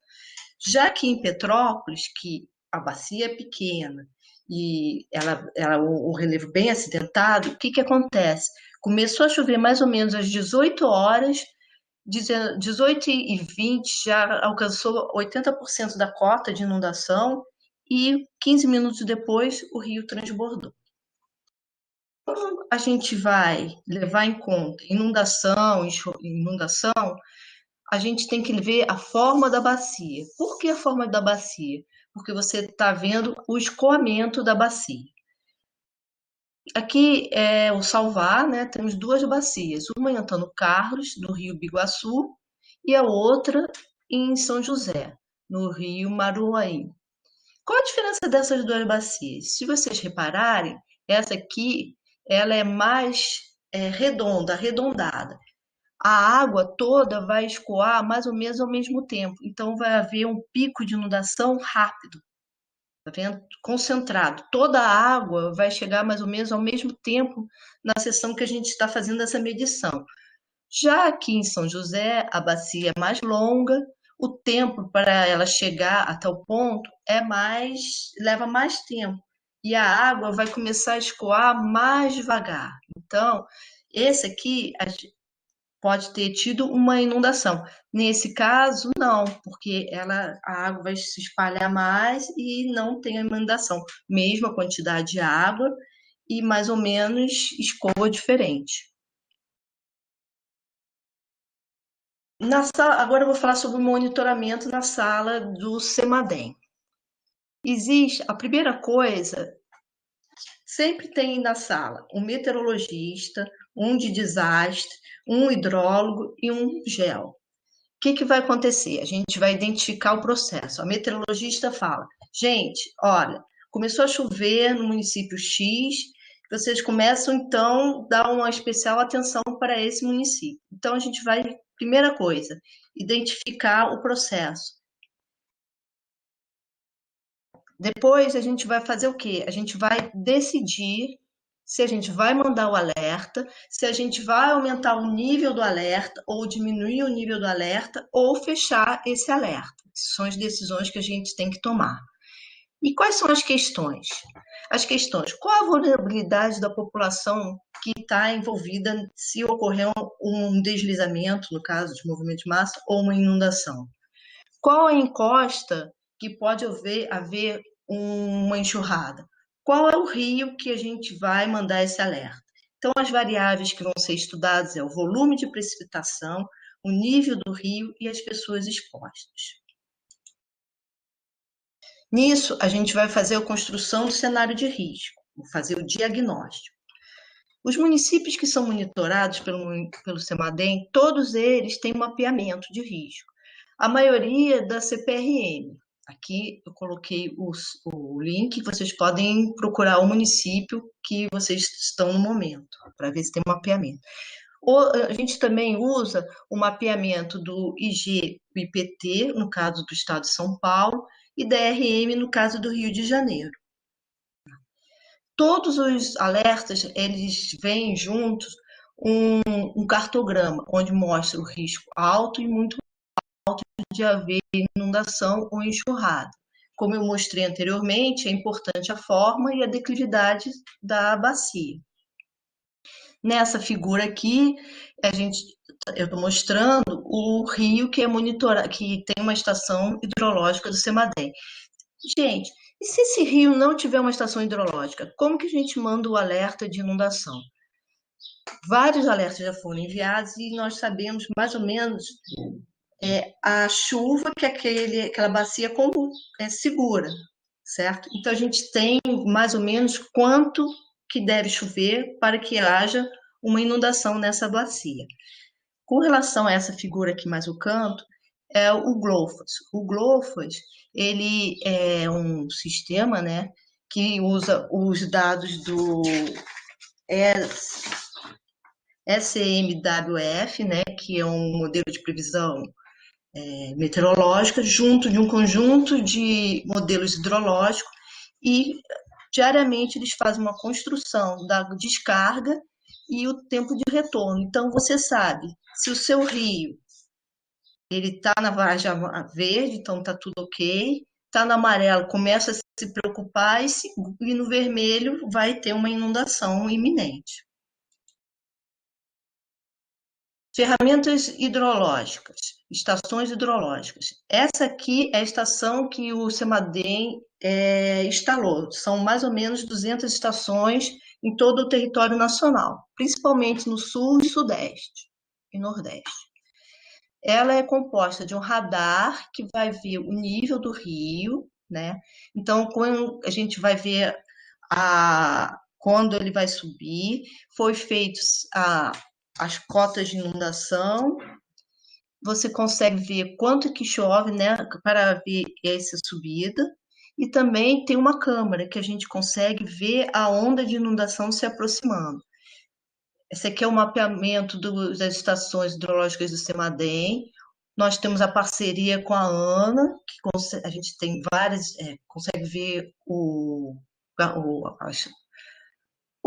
Já que em Petrópolis, que a bacia é pequena e o relevo bem acidentado, o que acontece? Começou a chover mais ou menos às 18 horas, 18h20 já alcançou 80% da cota de inundação, e 15 minutos depois o rio transbordou. Como a gente vai levar em conta inundação, a gente tem que ver a forma da bacia. Por que a forma da bacia? Porque você está vendo o escoamento da bacia. Aqui é o Salvar, né? Temos duas bacias, uma em Antônio Carlos, no rio Biguaçu, e a outra em São José, no rio Maruaí. Qual a diferença dessas duas bacias? Se vocês repararem, essa aqui ela é mais redonda, arredondada. A água toda vai escoar mais ou menos ao mesmo tempo. Então, vai haver um pico de inundação rápido. Tá vendo? Concentrado. Toda a água vai chegar mais ou menos ao mesmo tempo na seção que a gente está fazendo essa medição. Já aqui em São José, a bacia é mais longa, o tempo para ela chegar até o ponto leva mais tempo. E a água vai começar a escoar mais devagar. Então, esse aqui pode ter tido uma inundação. Nesse caso, não, porque a água vai se espalhar mais e não tem a inundação. Mesma quantidade de água e mais ou menos escoa diferente. Agora eu vou falar sobre o monitoramento na sala do CEMADEM. A primeira coisa, sempre tem na sala um meteorologista, um de desastre, um hidrólogo e um geo. O que vai acontecer? A gente vai identificar o processo. A meteorologista fala, gente, olha, começou a chover no município X, vocês começam, então, a dar uma especial atenção para esse município. Então, a gente vai, primeira coisa, identificar o processo. Depois, a gente vai fazer o quê? A gente vai decidir se a gente vai mandar o alerta, se a gente vai aumentar o nível do alerta ou diminuir o nível do alerta ou fechar esse alerta. São as decisões que a gente tem que tomar. E quais são as questões? As questões, qual a vulnerabilidade da população que está envolvida se ocorrer um deslizamento, no caso de movimento de massa, ou uma inundação? Qual a encosta que pode haver uma enxurrada? Qual é o rio que a gente vai mandar esse alerta? Então, as variáveis que vão ser estudadas é o volume de precipitação, o nível do rio e as pessoas expostas. Nisso, a gente vai fazer a construção do cenário de risco, fazer o diagnóstico. Os municípios que são monitorados pelo CEMADEM, todos eles têm mapeamento de risco. A maioria da CPRM. Aqui eu coloquei o link, vocês podem procurar o município que vocês estão no momento, para ver se tem mapeamento. A gente também usa o mapeamento do IG, o IPT, no caso do estado de São Paulo, e da RM, no caso do Rio de Janeiro. Todos os alertas, eles vêm juntos um cartograma, onde mostra o risco alto e muito alto de haver inundação ou enxurrada. Como eu mostrei anteriormente, é importante a forma e a declividade da bacia. Nessa figura aqui, eu estou mostrando o rio que é monitorado, que tem uma estação hidrológica do CEMADEM. Gente, e se esse rio não tiver uma estação hidrológica, como que a gente manda o alerta de inundação? Vários alertas já foram enviados e nós sabemos mais ou menos a chuva que aquela bacia segura, certo? Então a gente tem mais ou menos quanto que deve chover para que haja uma inundação nessa bacia. Com relação a essa figura aqui mais o canto, é o GLOFAS. O GLOFAS, ele é um sistema, né, que usa os dados do SMWF, né, que é um modelo de previsão meteorológica, junto de um conjunto de modelos hidrológicos, e diariamente eles fazem uma construção da descarga e o tempo de retorno. Então, você sabe, se o seu rio ele está na vargem verde, então está tudo ok, está no amarelo, começa a se preocupar, e no vermelho vai ter uma inundação iminente. Ferramentas hidrológicas, estações hidrológicas. Essa aqui é a estação que o CEMADEM instalou. São mais ou menos 200 estações em todo o território nacional, principalmente no sul e sudeste e nordeste. Ela é composta de um radar que vai ver o nível do rio, né? Então, quando a gente vai ver quando ele vai subir, foi feito as cotas de inundação, você consegue ver quanto que chove, né, para ver essa subida, e também tem uma câmera que a gente consegue ver a onda de inundação se aproximando. Esse aqui é o mapeamento das estações hidrológicas do CEMADEM. Nós temos a parceria com a ANA, que a gente tem várias, consegue ver o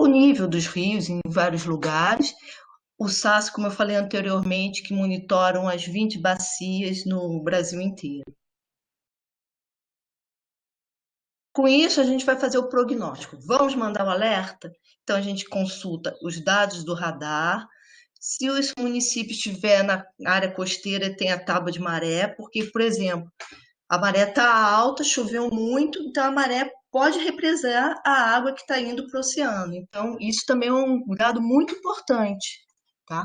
nível dos rios em vários lugares. O SAS, como eu falei anteriormente, que monitoram as 20 bacias no Brasil inteiro. Com isso, a gente vai fazer o prognóstico. Vamos mandar o alerta? Então, a gente consulta os dados do radar. Se os municípios estiver na área costeira, tem a tábua de maré, porque, por exemplo, a maré está alta, choveu muito, então a maré pode represar a água que está indo para o oceano. Então, isso também é um dado muito importante, tá?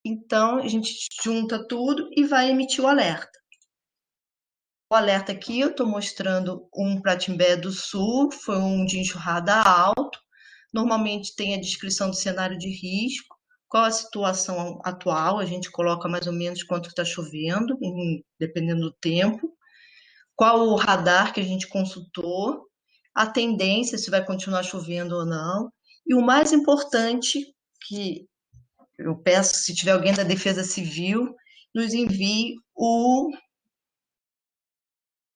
Então, a gente junta tudo e vai emitir o alerta. O alerta aqui, eu estou mostrando um para Timbé do Sul, foi um de enxurrada alto. Normalmente tem a descrição do cenário de risco, qual a situação atual, a gente coloca mais ou menos quanto está chovendo, dependendo do tempo, qual o radar que a gente consultou, a tendência, se vai continuar chovendo ou não, e o mais importante, que eu peço, se tiver alguém da Defesa Civil, nos envie o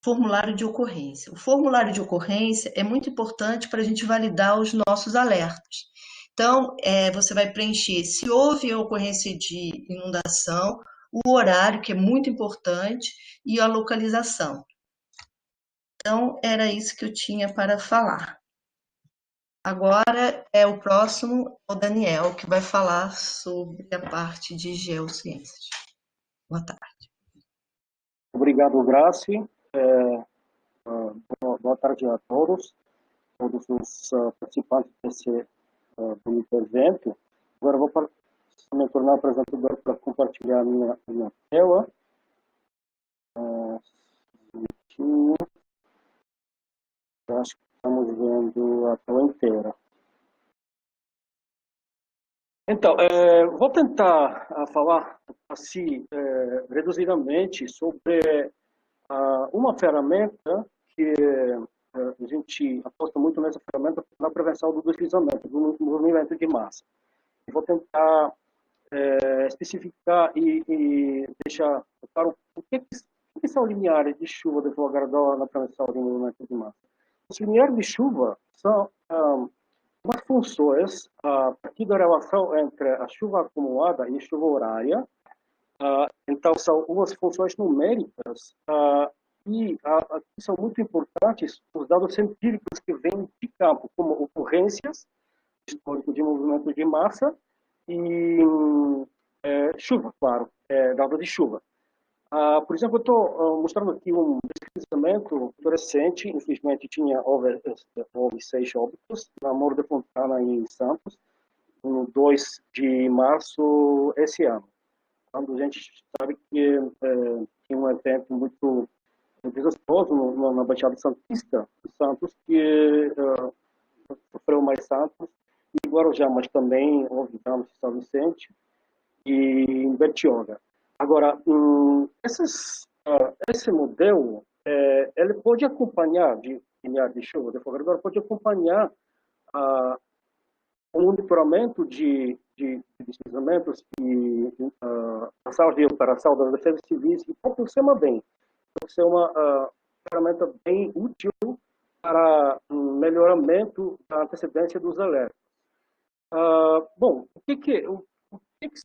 formulário de ocorrência. O formulário de ocorrência é muito importante para a gente validar os nossos alertas. Então, você vai preencher se houve a ocorrência de inundação, o horário, que é muito importante, e a localização. Então, era isso que eu tinha para falar. Agora o próximo, o Daniel, que vai falar sobre a parte de geociências. Boa tarde. Obrigado, Graci. Boa tarde a todos os participantes desse bonito evento. Agora vou me tornar apresentador para compartilhar a minha tela. Eu acho que estamos vendo a tela inteira. Então, vou tentar falar assim, reduzidamente, sobre uma ferramenta que a gente aposta muito nessa ferramenta na prevenção do deslizamento, do movimento de massa. Eu vou tentar especificar e deixar claro o que são lineares de chuva de Avogadro na transição de movimento de massa. Os lineares de chuva são umas funções a partir da relação entre a chuva acumulada e a chuva horária. Então, são umas funções numéricas e aqui são muito importantes os dados científicos que vêm de campo, como ocorrências, histórico de movimento de massa e chuva, claro, dados de chuva. Por exemplo, eu estou mostrando aqui um pesquisamento recente, infelizmente houve 6 óbitos na Morro de Fontana em Santos, no 2 de março esse ano. Quando a gente sabe que tinha um evento muito desastroso na Baixada Santista de Santos, que sofreu mais Santos, e Guarujá, mas também houve danos em São Vicente e em Bertioga. Agora, esse modelo, ele pode acompanhar, de linear de chuva, de Avogadro, pode acompanhar o monitoramento de deslizamentos e a sala de operação das defesas civis e pode ser uma ferramenta bem útil para melhoramento da antecedência dos alertas. Bom, o que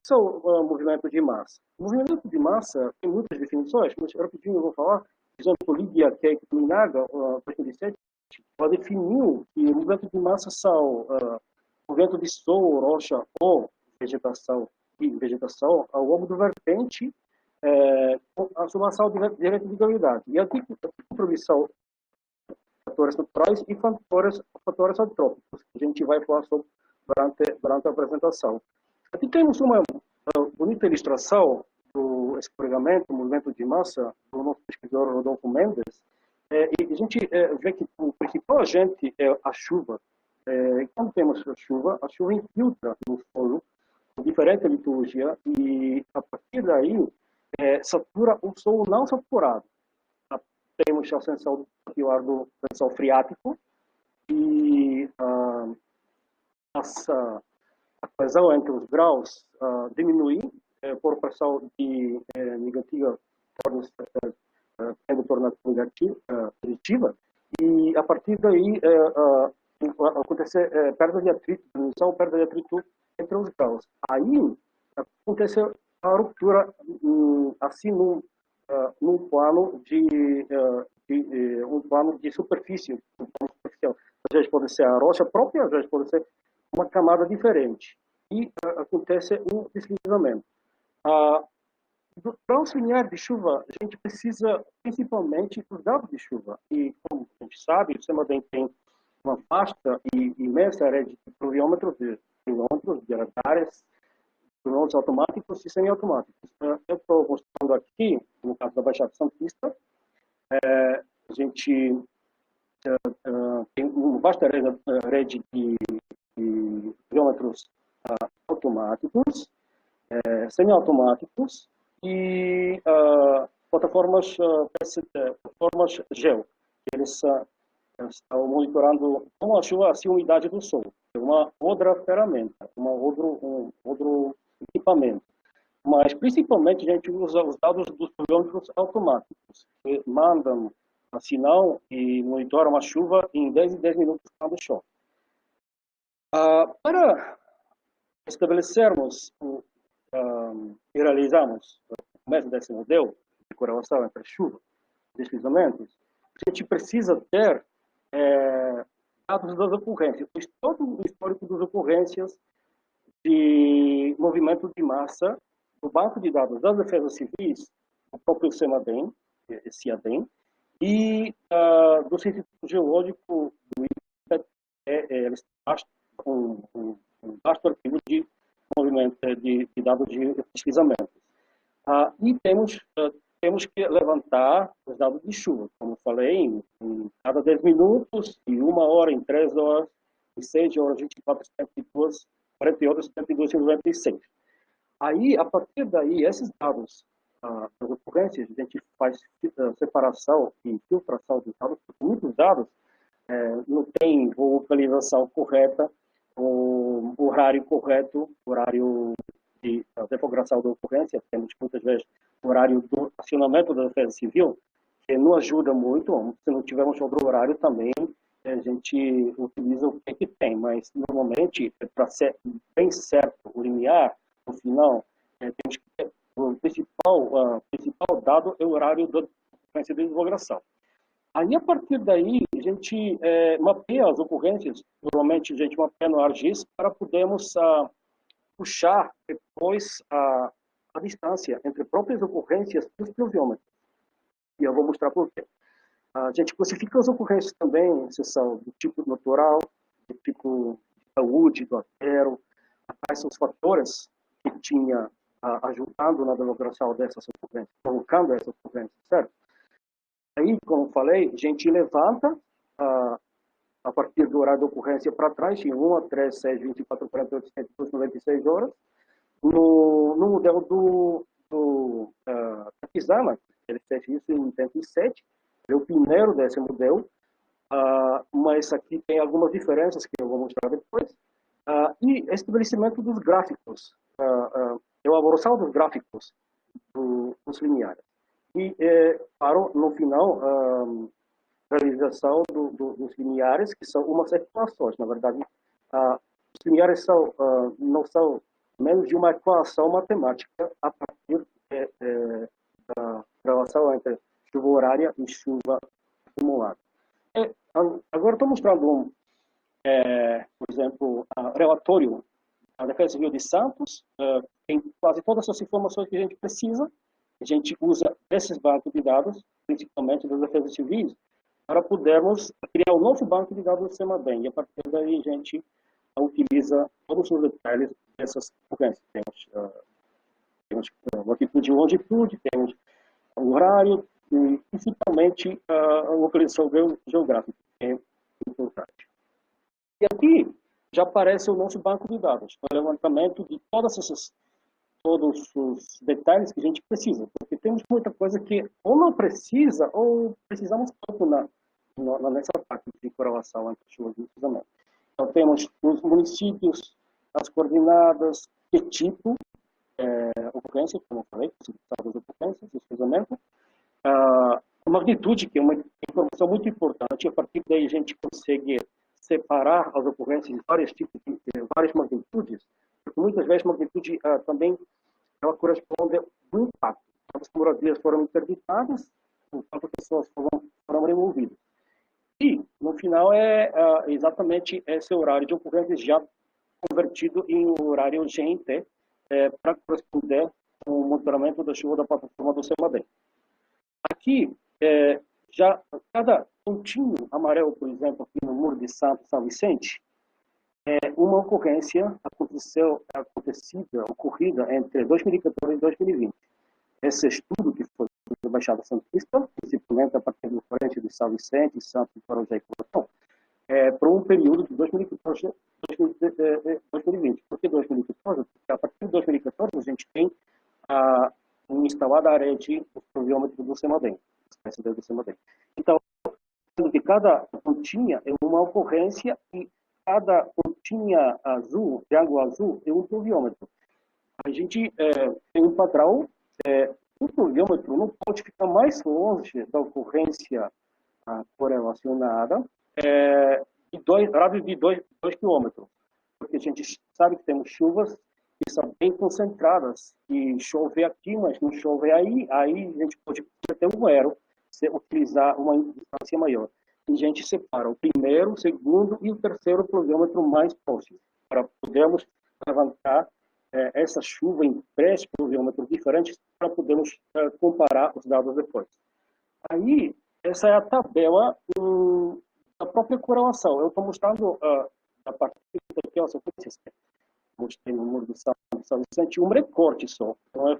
são movimentos de massa? O movimento de massa tem muitas definições, mas rapidinho eu vou falar. Por exemplo, Lídia Keiko Minaga, 2007, ela definiu que o movimento de massa são movimento de sol, rocha ou vegetação ao longo do vertente a somação direta de gravidade. E aqui a produção fatores naturais e fatores antrópicos, que a gente vai falar sobre durante a apresentação. Aqui temos uma bonita ilustração do escorregamento, movimento de massa, do nosso pesquisador Rodolfo Mendes, e a gente vê que o principal agente é a chuva. Quando temos a chuva infiltra no solo, com diferente litologia, e a partir daí satura o solo não saturado. Temos a ascensão do lençol freático e a coesão entre os graus diminui por pressão de negativa torna positiva, e a partir daí acontece perda de atrito, diminuição, perda de atrito entre os graus. Aí acontece a ruptura assim num plano de superfície, um plano superficial. Às vezes pode ser a rocha própria, às vezes pode ser uma camada diferente. E acontece um deslizamento. Para auxiliar de chuva, a gente precisa principalmente dos dados de chuva. E, como a gente sabe, o CEMADEM tem uma vasta e imensa rede de pluviômetros, de quilômetros, de radares, pluviômetros automáticos e semiautomáticos. Eu estou mostrando aqui, no caso da Baixada Santista, a gente tem uma vasta rede de pluviômetros automáticos, semiautomáticos e plataformas GEO. Eles estão monitorando como a chuva e a umidade do solo. É uma outra ferramenta, um outro equipamento. Mas, principalmente, a gente usa os dados dos pluviômetros automáticos, que mandam sinal e monitoram a chuva em 10 minutos quando chove. Para estabelecermos e realizarmos o método desse modelo de correlação entre chuva e deslizamentos, a gente precisa ter dados das ocorrências, todo o histórico das ocorrências de movimento de massa do banco de dados das defesas civis, o próprio CEMADEM, CIADEM, e do Instituto Geológico do IPET, eles um vasto arquivo de movimento de dados de deslizamento. E temos que levantar os dados de chuva, como falei, em cada 10 minutos, em 1 hora, em 3 horas, em 6 horas, 24, 72, 48, 72 e 96. Aí, a partir daí, esses dados das ocorrências, a gente faz separação e filtração dos dados, porque muitos dados não têm localização correta, o horário correto, horário de deflagração da ocorrência, temos muitas vezes o horário do acionamento da Defesa Civil, que não ajuda muito. Se não tivermos outro horário também, a gente utiliza o que tem, mas normalmente, para ser bem certo o limiar, no final, temos que ter o principal dado é o horário da ocorrência de deflagração. Aí, a partir daí, a gente mapeia as ocorrências, normalmente a gente mapeia no ArcGIS, para podermos puxar depois a distância entre próprias ocorrências e os pluviômetros. E eu vou mostrar por quê. A gente classifica as ocorrências também, se são do tipo natural, do tipo de saúde, do artério, quais são os fatores que tinha ajudando na deflagração dessas ocorrências, provocando essas ocorrências, certo? Aí, como falei, a gente levanta a partir do horário da ocorrência para trás, em 1, 3, 6, 24, 48, 72, 96 horas, no modelo da Kizama. Ele fez isso em 87, ele é o primeiro desse modelo, mas aqui tem algumas diferenças que eu vou mostrar depois. E estabelecimento dos gráficos, elaboração dos gráficos dos limiares. E, no final, realização dos limiares, que são umas equações. Na verdade, os limiares não são menos de uma equação matemática a partir da relação entre chuva horária e chuva acumulada. Agora estou mostrando, por exemplo, relatório da Defesa Civil de Santos, tem quase todas as informações que a gente precisa. A gente usa esses bancos de dados, principalmente das defesas civis, para podermos criar um novo banco de dados do CEMADEM. E a partir daí a gente utiliza todos os detalhes dessas ocorrências. Temos latitude e longitude, temos o horário e principalmente a localização geográfica, que é importante. E aqui já aparece o nosso banco de dados, o levantamento de todos os detalhes que a gente precisa, porque temos muita coisa que ou não precisa, ou precisamos pouco nessa parte de correlação entre chuvas e deslizamento. Então, temos os municípios, as coordenadas, que tipo ocorrência, como eu falei, as ocorrências, o deslizamento, a magnitude, que é uma informação muito importante. A partir daí a gente consegue separar as ocorrências de vários tipos, de várias magnitudes, porque muitas vezes a magnitude também ela corresponde ao impacto. Quantas moradias foram interditadas, quantas pessoas foram removidas. E, no final, é exatamente esse horário de ocorrência já convertido em horário GNT para corresponder com o monitoramento da chuva da plataforma do CEMADEM. Aqui, já cada pontinho amarelo, por exemplo, aqui no Muro de São Vicente, uma ocorrência ocorrida entre 2014 e 2020. Esse estudo que foi da Baixada Santista, principalmente a partir do Frente de São Vicente, Santos e Corujá e Coração, para um período de 2014 a 2020. Por que 2014? Porque a partir de 2014 a gente tem instalada a rede do pluviômetro do CEMADEM, do CEMADEM. Então, que cada pontinha é uma ocorrência e cada pontinha azul, triângulo azul, é um pluviômetro. A gente tem um padrão, o pluviômetro não pode ficar mais longe da ocorrência correlacionada rádio de 2 km, porque a gente sabe que temos chuvas que são bem concentradas, e chove aqui, mas não chove aí a gente pode ter um erro, se utilizar uma distância maior. E a gente separa o primeiro, o segundo e o terceiro pluviômetro mais próximo, para podermos levantar essa chuva em 3 pluviômetros diferentes, para podermos comparar os dados depois. Aí, essa é a tabela da própria correlação. Eu estou mostrando a partir daquelas sequências que mostrei no Muro de São Vicente, um recorte só. Não é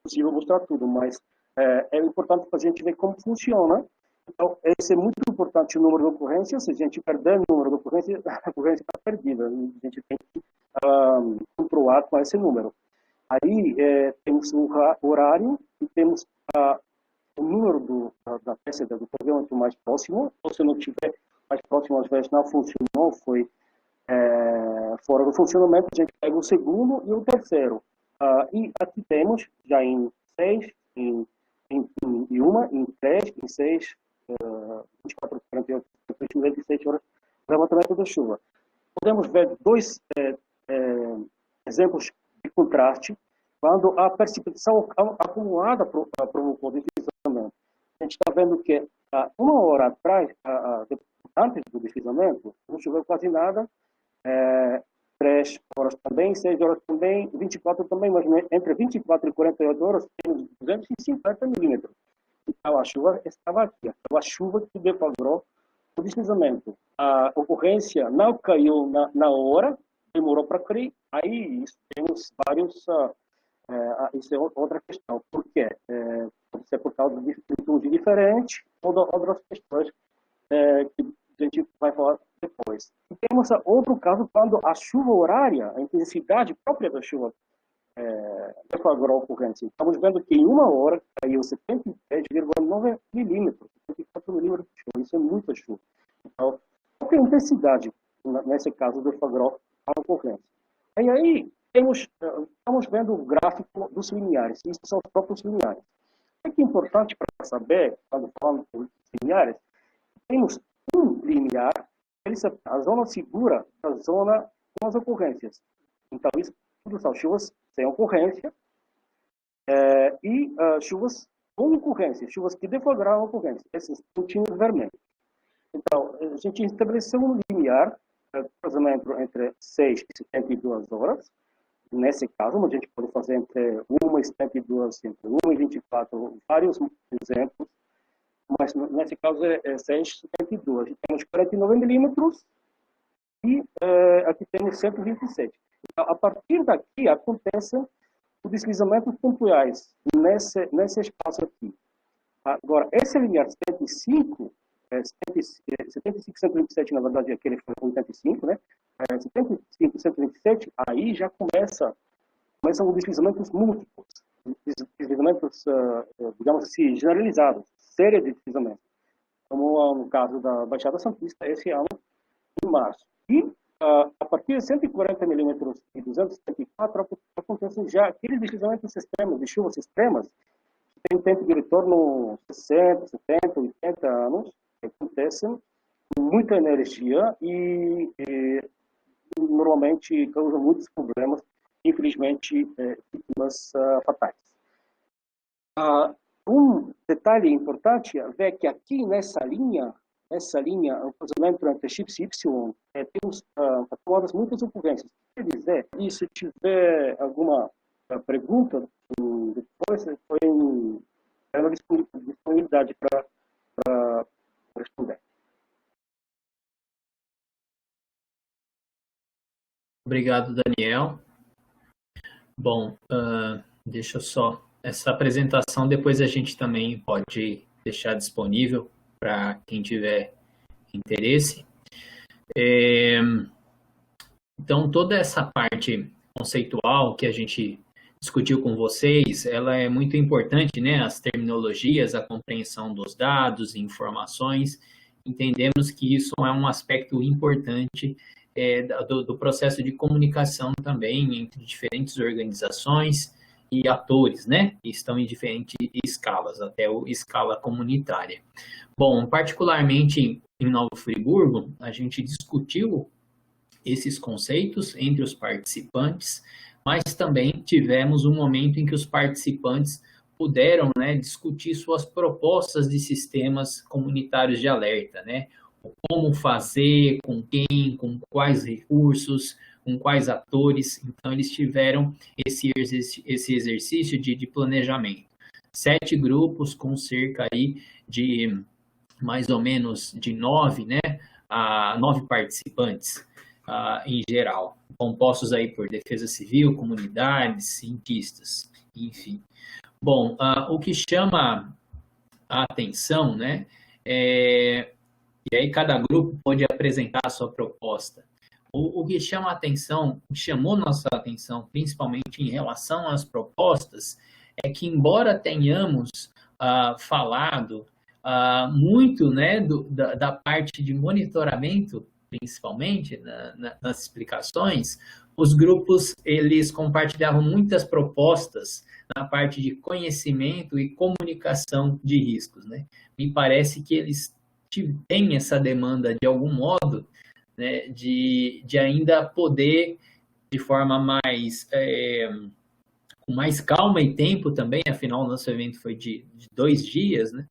possível mostrar tudo, mas é importante para a gente ver como funciona. Então, esse é muito importante, o número de ocorrências. Se a gente perder o número de ocorrências, a ocorrência está perdida. A gente tem que controlar com esse número. Aí, temos o horário e temos o número da peça do pluviômetro mais próximo. Ou se não tiver mais próximo, às vezes não funcionou, foi fora do funcionamento, a gente pega o segundo e o terceiro. E aqui temos, já em 6, em 1, em 3, em 6, 24, 48, 96 horas, o levantamento da chuva. Podemos ver dois exemplos de contraste quando a precipitação acumulada provocou deslizamento. A gente está vendo que 1 hora atrás, antes do deslizamento, não choveu quase nada, 3 horas também, 6 horas também, 24 também, mas entre 24 e 48 horas temos 250 milímetros. Então a chuva estava aqui, a chuva que deflagrou o deslizamento. A ocorrência não caiu na hora, demorou para cair, aí temos vários... isso é outra questão. Por quê? Pode ser por causa de amplitude diferente ou de outras questões que a gente vai falar depois. E temos outro caso quando a chuva horária, a intensidade própria da chuva deflagrou a ocorrência. Estamos vendo que em 1 hora caiu 73,9 milímetros, 74 milímetros de chuva. Isso é muita chuva. Então, qual é a intensidade, nesse caso, deflagrou a ocorrência? E aí, estamos vendo o gráfico dos lineares. Isso são os próprios lineares. O que é importante para saber, quando falamos dos lineares, temos um linear, a zona segura da zona com as ocorrências. Então, isso tudo são chuvas sem ocorrência e chuvas com ocorrência, chuvas que deflagraram a ocorrência, esses pontinhos vermelhos. Então, a gente estabeleceu um linear, cruzamento entre 6 e 72 horas. Nesse caso, a gente pode fazer entre 1 e 72, entre 1 e 24, vários exemplos, mas nesse caso é 6 e 72. Temos 49 milímetros e aqui temos 127. Então, a partir daqui, acontecem os deslizamentos pontuais nesse espaço aqui. Agora, esse linear 75, 75, 127, na verdade, aquele foi 85, né? 75, 127, aí já começam os deslizamentos múltiplos, deslizamentos, digamos assim, generalizados, série de deslizamentos, como no caso da Baixada Santista, esse ano, em março. E a partir de 140 milímetros e 274, acontecem já aqueles deslizamentos extremos, de chuvas extremas, que têm tempo de retorno 60, 70, 80 anos, que acontecem com muita energia e normalmente causam muitos problemas, infelizmente, vítimas fatais. Um detalhe importante é ver que aqui nessa linha, o cruzamento entre X e Y, temos atuadas muitas ocorrências. Quer dizer, e se tiver alguma pergunta, depois põe na disponibilidade para responder. Obrigado, Daniel. Bom, deixa eu só... Essa apresentação depois a gente também pode deixar disponível para quem tiver interesse. Então, toda essa parte conceitual que a gente discutiu com vocês, ela é muito importante, né? As terminologias, a compreensão dos dados e informações. Entendemos que isso é um aspecto importante do processo de comunicação também entre diferentes organizações e atores, né, que estão em diferentes escalas, até a escala comunitária. Bom, particularmente em Nova Friburgo, a gente discutiu esses conceitos entre os participantes, mas também tivemos um momento em que os participantes puderam, né, discutir suas propostas de sistemas comunitários de alerta, né, como fazer, com quem, com quais recursos, com quais atores. Então, eles tiveram esse exercício de planejamento. 7 grupos com cerca aí de mais ou menos de 9, né, a 9 participantes em geral, compostos aí por defesa civil, comunidades, cientistas, enfim. Bom, o que chama a atenção, né, e aí cada grupo pode apresentar a sua proposta. O que chama a atenção, chamou nossa atenção, principalmente em relação às propostas, é que embora tenhamos falado muito, né, da parte de monitoramento principalmente, nas explicações, os grupos, eles compartilhavam muitas propostas na parte de conhecimento e comunicação de riscos, né? Me parece que eles têm essa demanda, de algum modo, né, de ainda poder, de forma mais, com mais calma e tempo também, afinal, o nosso evento foi de 2 dias, né?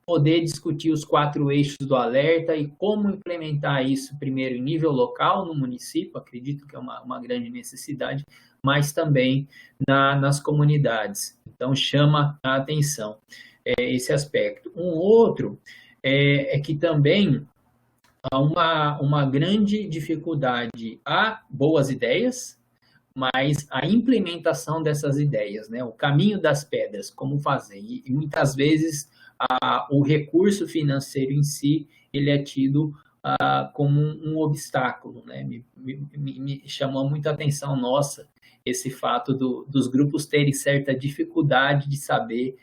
Poder discutir os 4 eixos do alerta e como implementar isso, primeiro, em nível local, no município, acredito que é uma grande necessidade, mas também nas comunidades. Então, chama a atenção esse aspecto. Um outro é que também há uma grande dificuldade a boas ideias, mas a implementação dessas ideias, né? O caminho das pedras, como fazer. E muitas vezes o recurso financeiro em si, ele é tido como um obstáculo, né? Me chamou muita atenção nossa esse fato dos grupos terem certa dificuldade de saber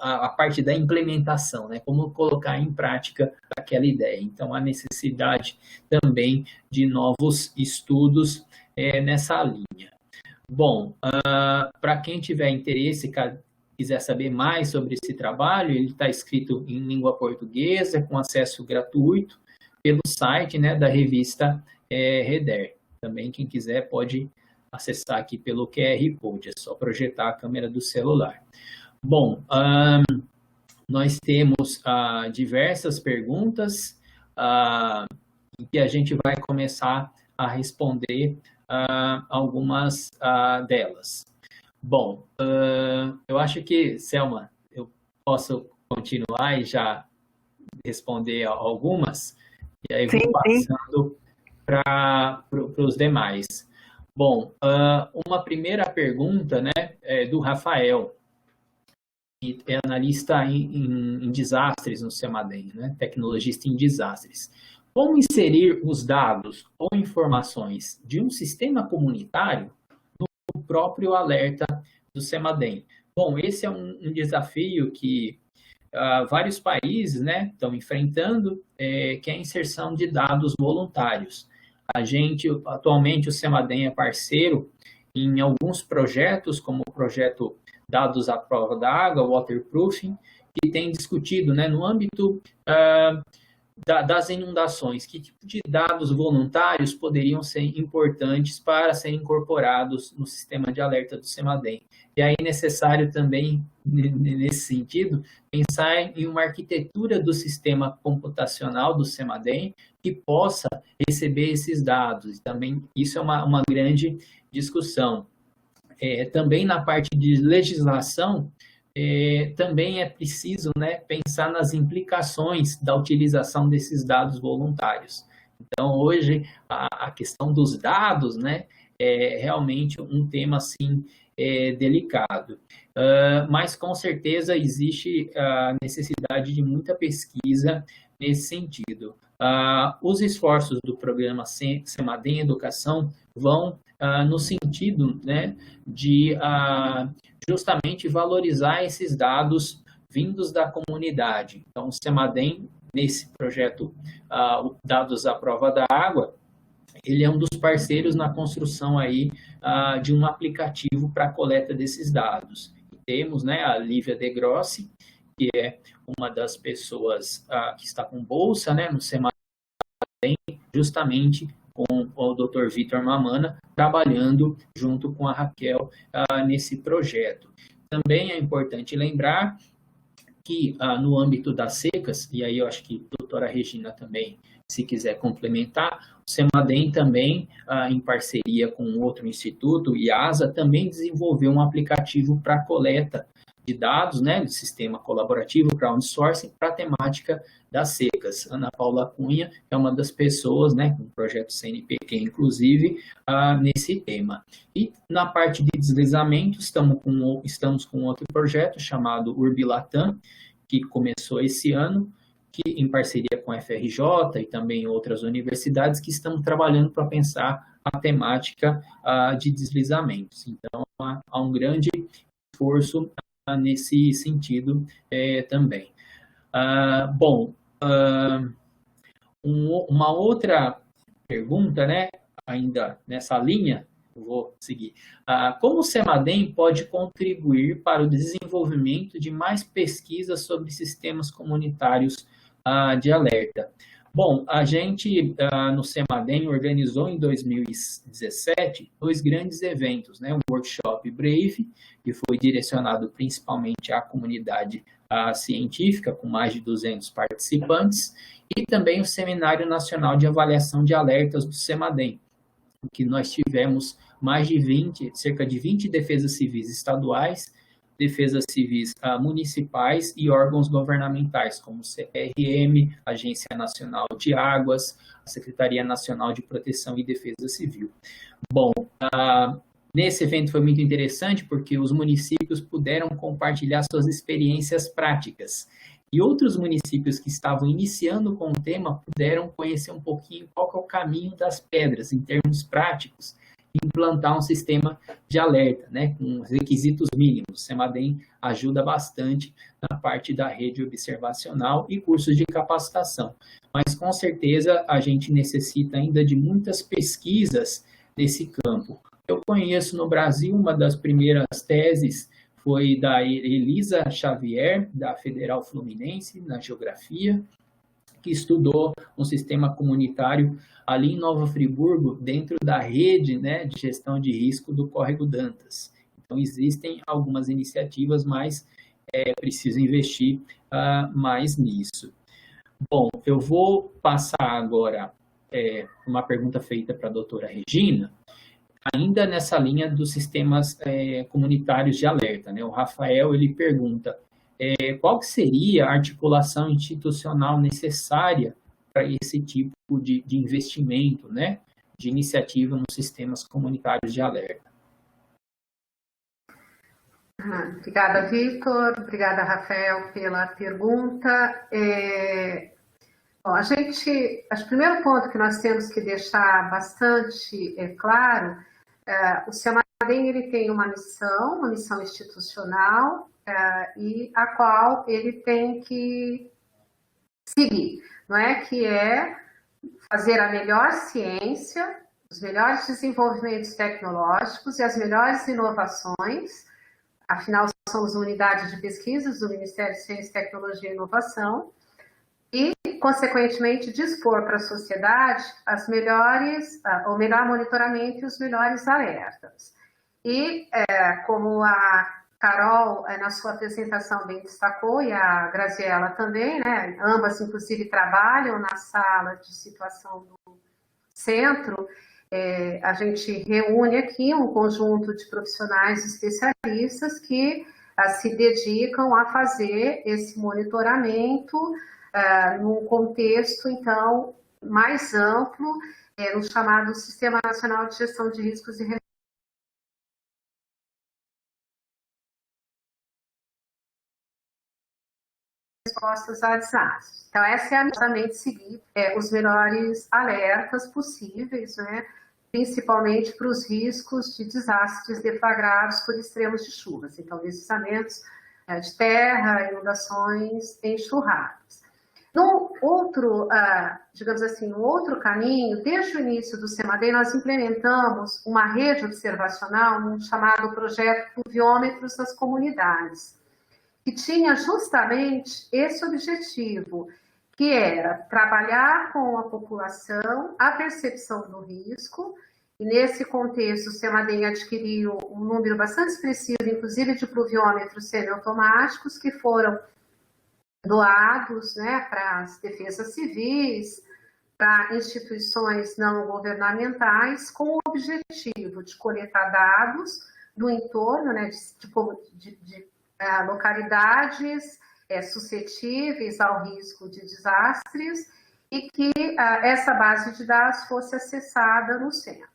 a parte da implementação, né? Como colocar em prática aquela ideia. Então, a necessidade também de novos estudos nessa linha. Bom, para quem tiver interesse, quiser saber mais sobre esse trabalho, ele está escrito em língua portuguesa, com acesso gratuito, pelo site, né, da revista REDER. Também, quem quiser, pode acessar aqui pelo QR Code, é só projetar a câmera do celular. Bom, nós temos diversas perguntas em que a gente vai começar a responder algumas delas. Bom, eu acho que, Selma, eu posso continuar e já responder algumas, e aí vou passando para os demais. Bom, uma primeira pergunta, né, é do Rafael, que é analista em desastres no CEMADEM, né, tecnologista em desastres. Como inserir os dados ou informações de um sistema comunitário no próprio alerta do CEMADEM? Bom, esse é um desafio que vários países, né, estão enfrentando, que é a inserção de dados voluntários. Atualmente, o CEMADEM é parceiro em alguns projetos, como o projeto Dados à Prova d'Água, Waterproofing, que tem discutido, né, no âmbito das inundações, que tipo de dados voluntários poderiam ser importantes para serem incorporados no sistema de alerta do CEMADEM. E aí é necessário também, nesse sentido, pensar em uma arquitetura do sistema computacional do CEMADEM que possa receber esses dados. Também isso é uma grande discussão. Também na parte de legislação, também é preciso, né, pensar nas implicações da utilização desses dados voluntários. Então, hoje, a questão dos dados, né, é realmente um tema, assim, delicado. Mas, com certeza, existe a necessidade de muita pesquisa nesse sentido. Os esforços do programa CEMADEM Educação vão no sentido, né, de justamente valorizar esses dados vindos da comunidade. Então, o CEMADEM, nesse projeto Dados à Prova d'Água, ele é um dos parceiros na construção aí, de um aplicativo para a coleta desses dados. E temos, né, a Lívia De Grossi, que é uma das pessoas que está com bolsa, né, no CEMADEM, justamente com o Dr. Vitor Mamana, trabalhando junto com a Raquel nesse projeto. Também é importante lembrar que no âmbito das secas, e aí eu acho que a doutora Regina também, se quiser complementar, o CEMADEM também, em parceria com outro instituto, IASA, também desenvolveu um aplicativo para coleta de dados, né, do sistema colaborativo crowdsourcing para a temática das secas. Ana Paula Cunha é uma das pessoas, né, com o projeto CNPq, inclusive, nesse tema. E na parte de deslizamento, estamos com outro projeto chamado Urbilatam, que começou esse ano, que em parceria com a FRJ e também outras universidades que estão trabalhando para pensar a temática de deslizamentos. Então, há um grande esforço nesse sentido também. Bom, Uma outra pergunta, né, ainda nessa linha, eu vou seguir. Como o CEMADEM pode contribuir para o desenvolvimento de mais pesquisas sobre sistemas comunitários de alerta? Bom, a gente no CEMADEM organizou em 2017 dois grandes eventos, né? O workshop Brave, que foi direcionado principalmente à comunidade científica, com mais de 200 participantes, e também o Seminário Nacional de Avaliação de Alertas do CEMADEM, que nós tivemos cerca de 20 defesas civis estaduais, defesas civis municipais e órgãos governamentais, como o CPRM, Agência Nacional de Águas, a Secretaria Nacional de Proteção e Defesa Civil. Bom, nesse evento foi muito interessante porque os municípios puderam compartilhar suas experiências práticas. E outros municípios que estavam iniciando com o tema puderam conhecer um pouquinho qual que é o caminho das pedras em termos práticos, implantar um sistema de alerta, né, com requisitos mínimos. O CEMADEM ajuda bastante na parte da rede observacional e cursos de capacitação. Mas, com certeza, a gente necessita ainda de muitas pesquisas nesse campo. Eu conheço no Brasil uma das primeiras teses foi da Elisa Xavier, da Federal Fluminense, na Geografia, que estudou um sistema comunitário ali em Nova Friburgo, dentro da rede, né, de gestão de risco do Córrego Dantas. Então, existem algumas iniciativas, mas é preciso investir mais nisso. Bom, eu vou passar agora uma pergunta feita para a doutora Regina, ainda nessa linha dos sistemas comunitários de alerta, né? O Rafael, ele pergunta, qual que seria a articulação institucional necessária para esse tipo de investimento, né? De iniciativa nos sistemas comunitários de alerta? Obrigada, Victor. Obrigada, Rafael, pela pergunta. Bom, acho que o primeiro ponto que nós temos que deixar bastante claro, o CEMADEM ele tem uma missão institucional, e a qual ele tem que seguir, não é? Que é fazer a melhor ciência, os melhores desenvolvimentos tecnológicos e as melhores inovações, afinal somos unidade de pesquisas do Ministério de Ciência, Tecnologia e Inovação, e, consequentemente, dispor para a sociedade o melhor monitoramento e os melhores alertas. E, como a Carol, na sua apresentação, bem destacou, e a Graziela também, né, ambas, inclusive, trabalham na sala de situação do centro, a gente reúne aqui um conjunto de profissionais especialistas que se dedicam a fazer esse monitoramento num contexto, então, mais amplo, no chamado Sistema Nacional de Gestão de Riscos e respostas a desastres. Então, essa é a justamente seguir os melhores alertas possíveis, né, principalmente para os riscos de desastres deflagrados por extremos de chuvas, então deslizamentos de terra, inundações, enxurradas. No outro, digamos assim, no outro caminho, desde o início do CEMADEM, nós implementamos uma rede observacional, um chamado projeto Pluviômetros nas Comunidades, que tinha justamente esse objetivo, que era trabalhar com a população a percepção do risco, e nesse contexto o CEMADEM adquiriu um número bastante expressivo, inclusive de pluviômetros semiautomáticos, que foram doados, né, para as defesas civis, para instituições não governamentais, com o objetivo de coletar dados do entorno, né, de localidades suscetíveis ao risco de desastres, e que essa base de dados fosse acessada no centro.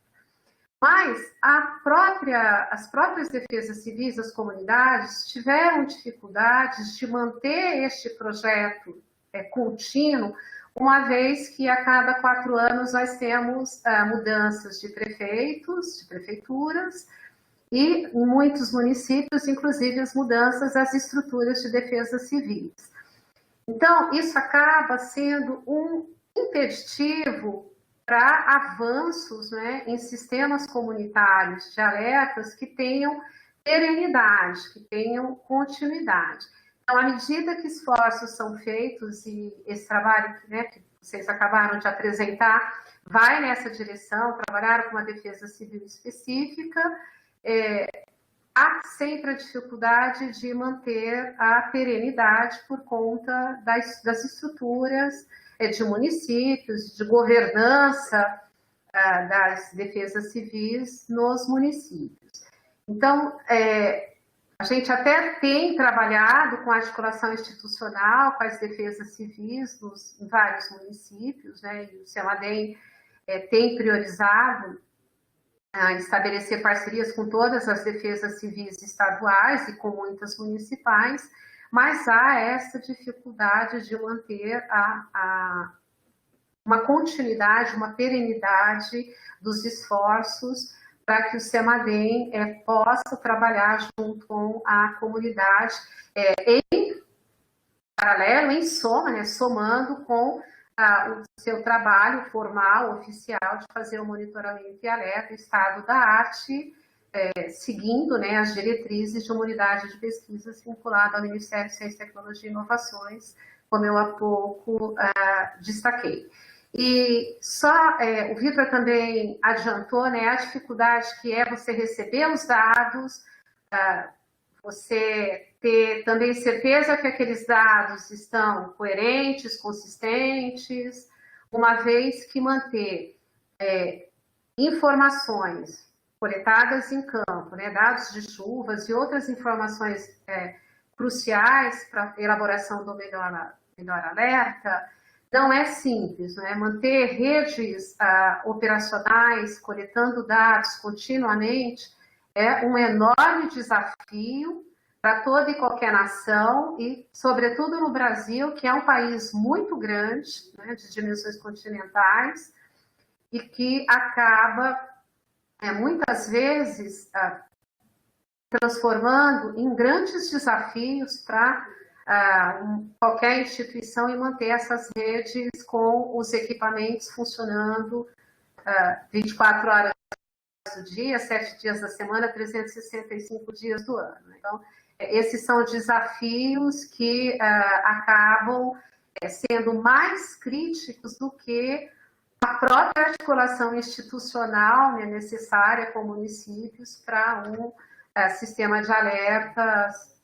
Mas as próprias defesas civis das comunidades tiveram dificuldades de manter este projeto contínuo, uma vez que a cada 4 anos nós temos mudanças de prefeitos, de prefeituras, e em muitos municípios, inclusive, as mudanças das estruturas de defesa civis. Então, isso acaba sendo um impeditivo para avanços, né, em sistemas comunitários de alertas que tenham perenidade, que tenham continuidade. Então, à medida que esforços são feitos, e esse trabalho, né, que vocês acabaram de apresentar vai nessa direção, trabalhar com uma defesa civil específica, há sempre a dificuldade de manter a perenidade por conta das estruturas de municípios, de governança das defesas civis nos municípios. Então, a gente até tem trabalhado com a articulação institucional, com as defesas civis em vários municípios, né? E o CEMADEM tem priorizado estabelecer parcerias com todas as defesas civis estaduais e com muitas municipais, mas há essa dificuldade de manter uma continuidade, uma perenidade dos esforços para que o CEMADEM possa trabalhar junto com a comunidade em paralelo, em soma, né, somando com o seu trabalho formal, oficial, de fazer o monitoramento e alerta estado da arte, seguindo, né, as diretrizes de uma unidade de pesquisas vinculada ao Ministério de Ciência, Tecnologia e Inovações, como eu há pouco destaquei. E só o Vitor também adiantou, né, a dificuldade que é você receber os dados, você ter também certeza que aqueles dados estão coerentes, consistentes, uma vez que manter informações coletadas em campo, né, dados de chuvas e outras informações cruciais para a elaboração do melhor alerta, não é simples, né? Manter redes operacionais, coletando dados continuamente, é um enorme desafio para toda e qualquer nação e, sobretudo, no Brasil, que é um país muito grande, né, de dimensões continentais, e que acaba, muitas vezes, transformando em grandes desafios para qualquer instituição e manter essas redes com os equipamentos funcionando 24 horas do dia, 7 dias da semana, 365 dias do ano. Então, esses são desafios que acabam sendo mais críticos do que a própria articulação institucional, né, necessária com municípios para um sistema de alertas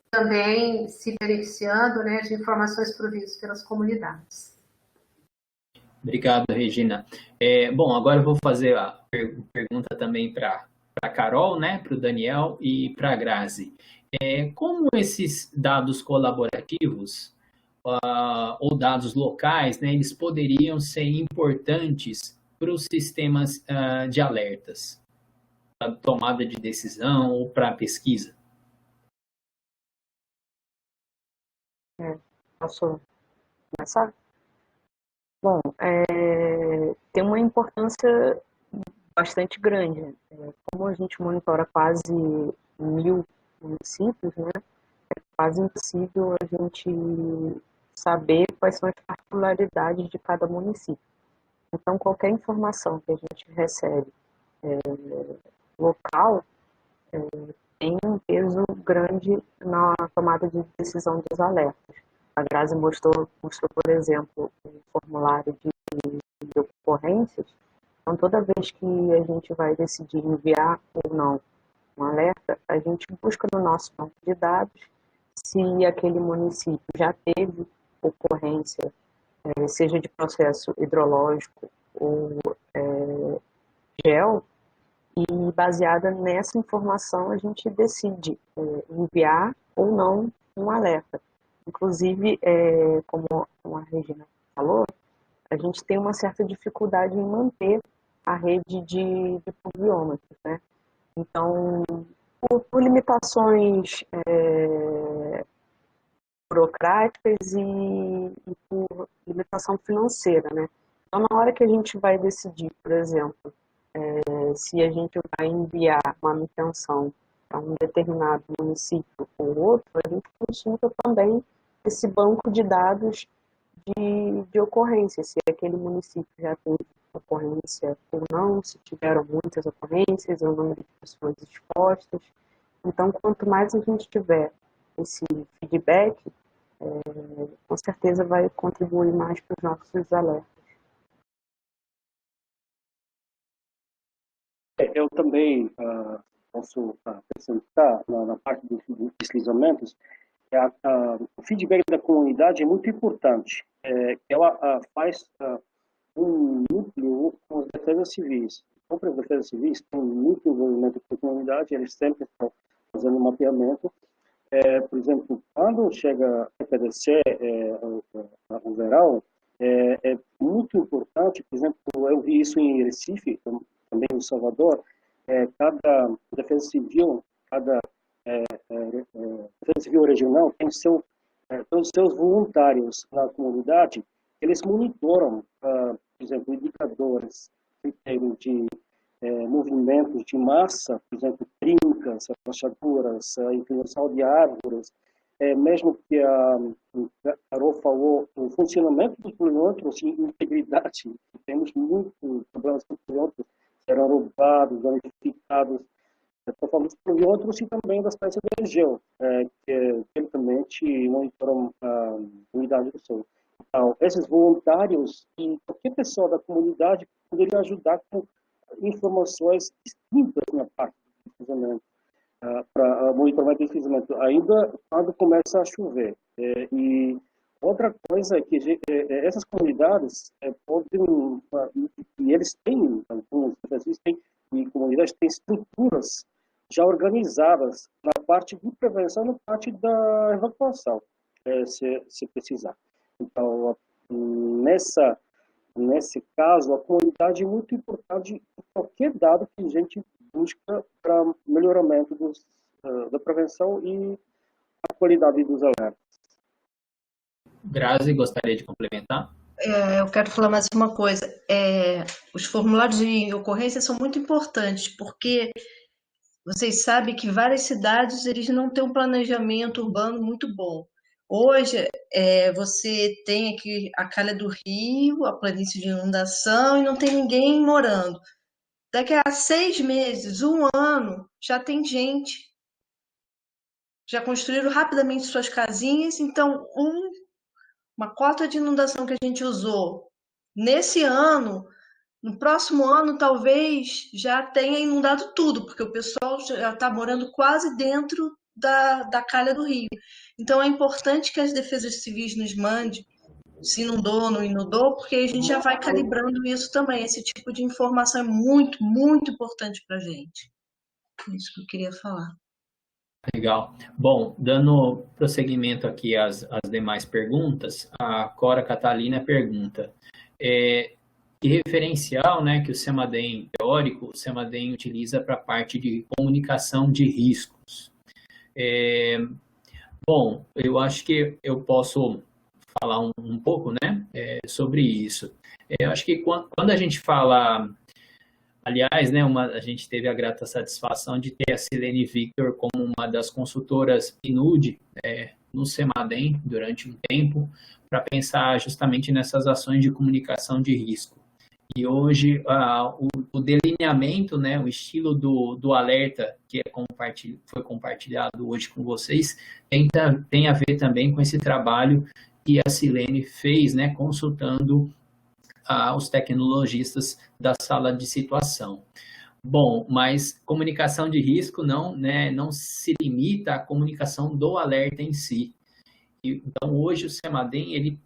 também se beneficiando, né, de informações providas pelas comunidades. Obrigado, Regina. Bom, agora eu vou fazer a pergunta também para a Carol, né, para o Daniel e para a Grazi. Como esses dados colaborativos ou dados locais, né, eles poderiam ser importantes para os sistemas de alertas, para tomada de decisão ou para pesquisa? Posso começar? Bom, tem uma importância bastante grande. Como a gente monitora quase 1000 municípios, né, é quase impossível a gente saber quais são as particularidades de cada município. Então, qualquer informação que a gente recebe local tem um peso grande na tomada de decisão dos alertas. A Grazi mostrou, por exemplo, o formulário de ocorrências. Então, toda vez que a gente vai decidir enviar ou não um alerta, a gente busca no nosso banco de dados se aquele município já teve ocorrência, seja de processo hidrológico ou geo, e baseada nessa informação a gente decide enviar ou não um alerta. Inclusive, como a Regina falou, a gente tem uma certa dificuldade em manter a rede de pluviômetros, né? Então, por limitações burocráticas e por limitação financeira, né? Então, na hora que a gente vai decidir, por exemplo, se a gente vai enviar uma manutenção para um determinado município ou outro, a gente consulta também esse banco de dados de ocorrência, se aquele município já tem ocorrência ou não, se tiveram muitas ocorrências, o número de pessoas expostas. Então, quanto mais a gente tiver esse feedback, com certeza vai contribuir mais para os nossos alertas. Eu também posso acrescentar na parte dos deslizamentos, o feedback da comunidade é muito importante. Ela faz um núcleo com as defesas civis. As defesas civis têm muito envolvimento com a comunidade, eles sempre estão fazendo mapeamento. Por exemplo, quando chega a PDC, o verão, é muito importante, por exemplo, eu vi isso em Recife, também em Salvador, cada defesa civil, cada defesa civil regional tem os seus voluntários na comunidade, eles monitoram, por exemplo, indicadores, critérios de movimentos de massa, por exemplo, trincas, rachaduras, inclinação de árvores, mesmo que a Carol falou, o funcionamento dos poliômetros e integridade, temos muitos problemas com poliômetros, serão roubados, danificados. Estou falando dos poliômetros e também das peças de região, que teoricamente monitoram a unidade do solo. Então, esses voluntários e qualquer pessoa da comunidade poderia ajudar com informações distintas na parte do deslizamento, para monitoramento do deslizamento, ainda quando começa a chover. E outra coisa é que essas comunidades podem, e eles têm, alguns têm, e comunidades têm estruturas já organizadas na parte de prevenção e na parte da evacuação, se precisar. Então, nesse caso, a comunidade é muito importante, qualquer dado que a gente busca para melhoramento da prevenção e a qualidade dos alertas. Grazi, gostaria de complementar? Eu quero falar mais uma coisa. Os formulários de ocorrência são muito importantes, porque vocês sabem que várias cidades eles não têm um planejamento urbano muito bom. Hoje, você tem aqui a calha do rio, a planície de inundação, e não tem ninguém morando. Daqui a 6 meses, 1 ano, já tem gente. Já construíram rapidamente suas casinhas. Então, uma cota de inundação que a gente usou nesse ano, no próximo ano, talvez já tenha inundado tudo, porque o pessoal já está morando quase dentro da calha do rio. Então, é importante que as defesas civis nos mandem se inundou ou não inundou, porque a gente já vai calibrando isso também. Esse tipo de informação é muito, muito importante para a gente. É isso que eu queria falar. Legal. Bom, dando prosseguimento aqui às demais perguntas, a Cora Catalina pergunta, que referencial, né, que o CEMADEM teórico, o CEMADEM utiliza para a parte de comunicação de riscos? Bom, eu acho que eu posso falar um pouco, né, sobre isso. Eu acho que quando a gente fala, aliás, né, a gente teve a grata satisfação de ter a Silene Victor como uma das consultoras PNUD no CEMADEM durante um tempo, para pensar justamente nessas ações de comunicação de risco. E hoje o delineamento, né, o estilo do alerta que foi compartilhado hoje com vocês tem a ver também com esse trabalho que a Silene fez, né, consultando os tecnologistas da sala de situação. Bom, mas comunicação de risco não se limita à comunicação do alerta em si. Então, hoje o CEMADEM,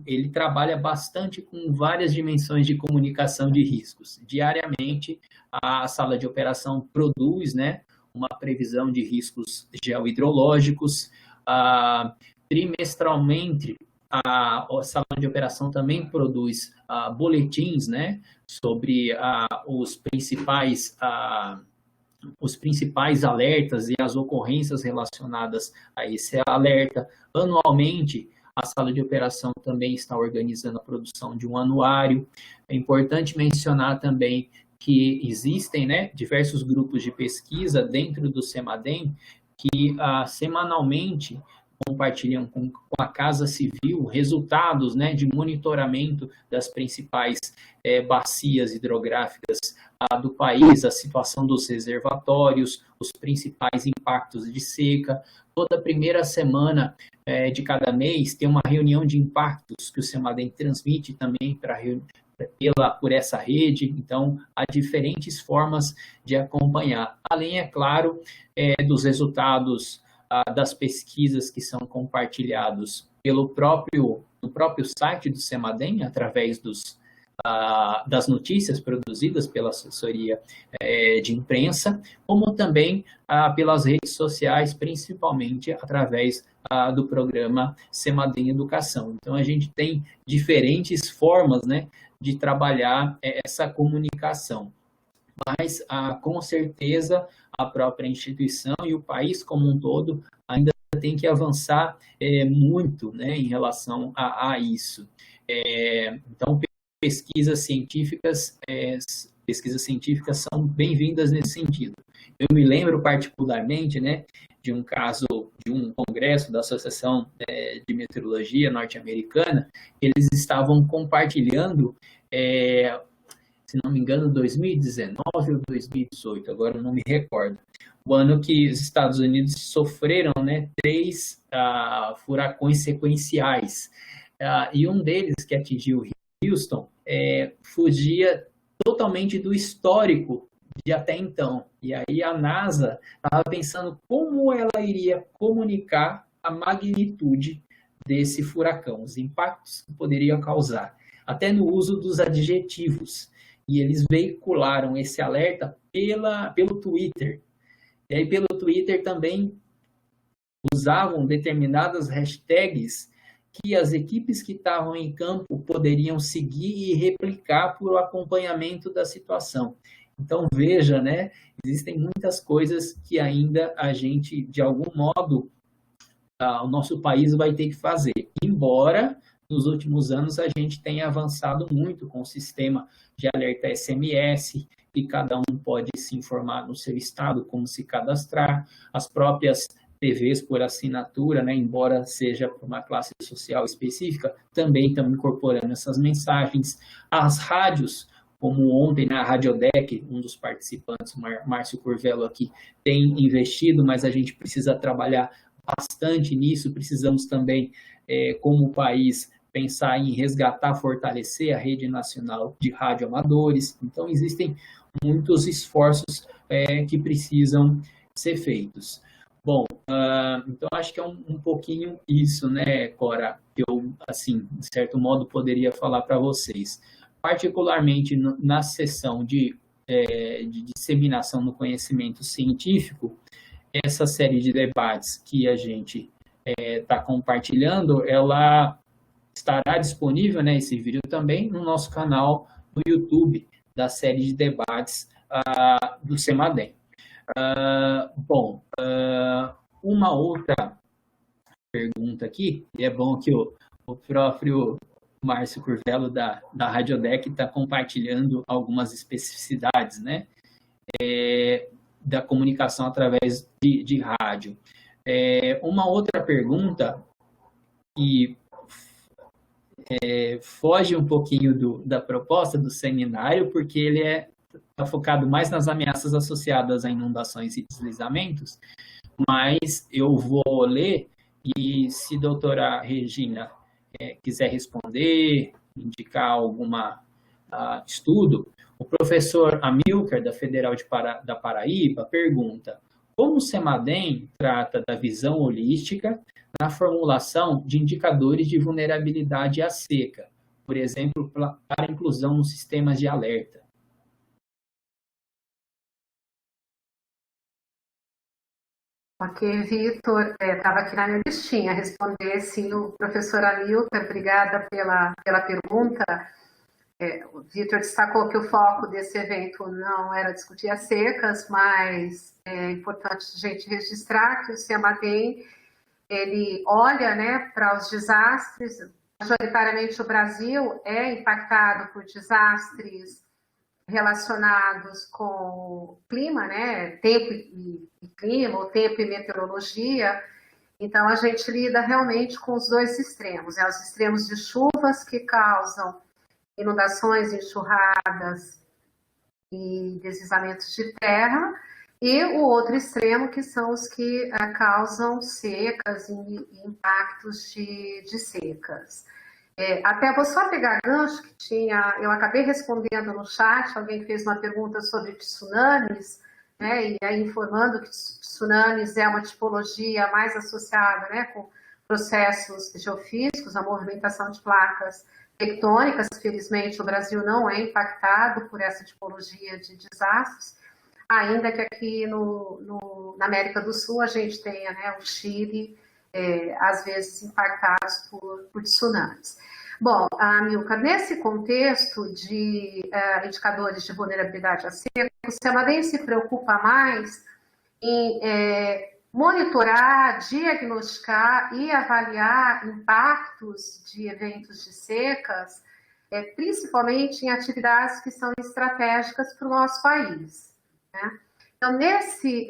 ele trabalha bastante com várias dimensões de comunicação de riscos. Diariamente, a sala de operação produz, né, uma previsão de riscos geohidrológicos. Trimestralmente, a sala de operação também produz boletins, né, sobre os principais alertas e as ocorrências relacionadas a esse alerta. Anualmente, a sala de operação também está organizando a produção de um anuário. É importante mencionar também que existem, né, diversos grupos de pesquisa dentro do CEMADEM que semanalmente compartilham com a Casa Civil resultados, né, de monitoramento das principais bacias hidrográficas do país, a situação dos reservatórios, os principais impactos de seca. Toda primeira semana de cada mês tem uma reunião de impactos que o CEMADEM transmite também por essa rede. Então, há diferentes formas de acompanhar. Além, é claro, dos resultados das pesquisas que são compartilhados no próprio site do CEMADEM, através das notícias produzidas pela assessoria de imprensa, como também pelas redes sociais, principalmente através do programa CEMADEM Educação. Então, a gente tem diferentes formas, né, de trabalhar essa comunicação. Mas, com certeza, a própria instituição e o país como um todo ainda tem que avançar muito, né, em relação a isso. Então, pesquisas científicas são bem-vindas nesse sentido. Eu me lembro particularmente, né, de um caso, de um congresso da Associação de Meteorologia norte-americana. Eles estavam compartilhando, se não me engano, 2019 ou 2018, agora eu não me recordo, o ano que os Estados Unidos sofreram, né, 3 furacões sequenciais, e um deles, que atingiu Houston, fugia totalmente do histórico de até então. E aí a NASA estava pensando como ela iria comunicar a magnitude desse furacão, os impactos que poderia causar, até no uso dos adjetivos. E eles veicularam esse alerta pelo Twitter. E aí pelo Twitter também usavam determinadas hashtags que as equipes que estavam em campo poderiam seguir e replicar para o acompanhamento da situação. Então, veja, né, existem muitas coisas que ainda a gente, de algum modo, o nosso país vai ter que fazer. Embora, nos últimos anos, a gente tenha avançado muito com o sistema de alerta SMS, e cada um pode se informar no seu estado, como se cadastrar, as próprias TVs por assinatura, né, embora seja para uma classe social específica, também estão incorporando essas mensagens. As rádios, como ontem na Radiodec, um dos participantes, Márcio Curvelo aqui, tem investido, mas a gente precisa trabalhar bastante nisso. Precisamos também, como país, pensar em resgatar, fortalecer a rede nacional de radioamadores. Então, existem muitos esforços que precisam ser feitos. Bom, então acho que é um pouquinho isso, né, Cora, que eu, assim, de certo modo, poderia falar para vocês. Particularmente na sessão de disseminação do conhecimento científico, essa série de debates que a gente está compartilhando, ela estará disponível, né, esse vídeo também, no nosso canal do YouTube, da série de debates do CEMADEM. Bom, uma outra pergunta aqui, e é bom que o próprio Márcio Curvelo da Radiodec está compartilhando algumas especificidades, né, da comunicação através de rádio. Uma outra pergunta que foge um pouquinho da proposta do seminário, porque ele está focado mais nas ameaças associadas a inundações e deslizamentos, mas eu vou ler, e se a doutora Regina quiser responder, indicar algum estudo, o professor Amilcar, da Federal da Paraíba, pergunta: como o CEMADEM trata da visão holística na formulação de indicadores de vulnerabilidade à seca, por exemplo, para inclusão nos sistemas de alerta? Ok, Vitor, estava aqui na minha listinha responder, sim, o professor Amilcar, obrigada pela pergunta. O Vitor destacou que o foco desse evento não era discutir as secas, mas é importante a gente registrar que o CEMADEM, ele olha, né, para os desastres. Majoritariamente o Brasil é impactado por desastres relacionados com o clima, né, tempo e clima, ou tempo e meteorologia, Então, a gente lida realmente com os dois extremos, né? Os extremos de chuvas que causam inundações, enxurradas e deslizamentos de terra, e o outro extremo, que são os que causam secas e impactos de secas. Até vou só pegar gancho que eu acabei respondendo no chat, alguém fez uma pergunta sobre tsunamis, né, e aí informando que tsunamis é uma tipologia mais associada, né, com processos geofísicos, a movimentação de placas tectônicas. Felizmente, o Brasil não é impactado por essa tipologia de desastres, ainda que aqui na América do Sul a gente tenha, né, o Chile, às vezes impactados por tsunamis. Bom, Amilcar, nesse contexto de indicadores de vulnerabilidade à seca, o CEMADEM se preocupa mais em monitorar, diagnosticar e avaliar impactos de eventos de secas, principalmente em atividades que são estratégicas para o nosso país, né? Então, nesse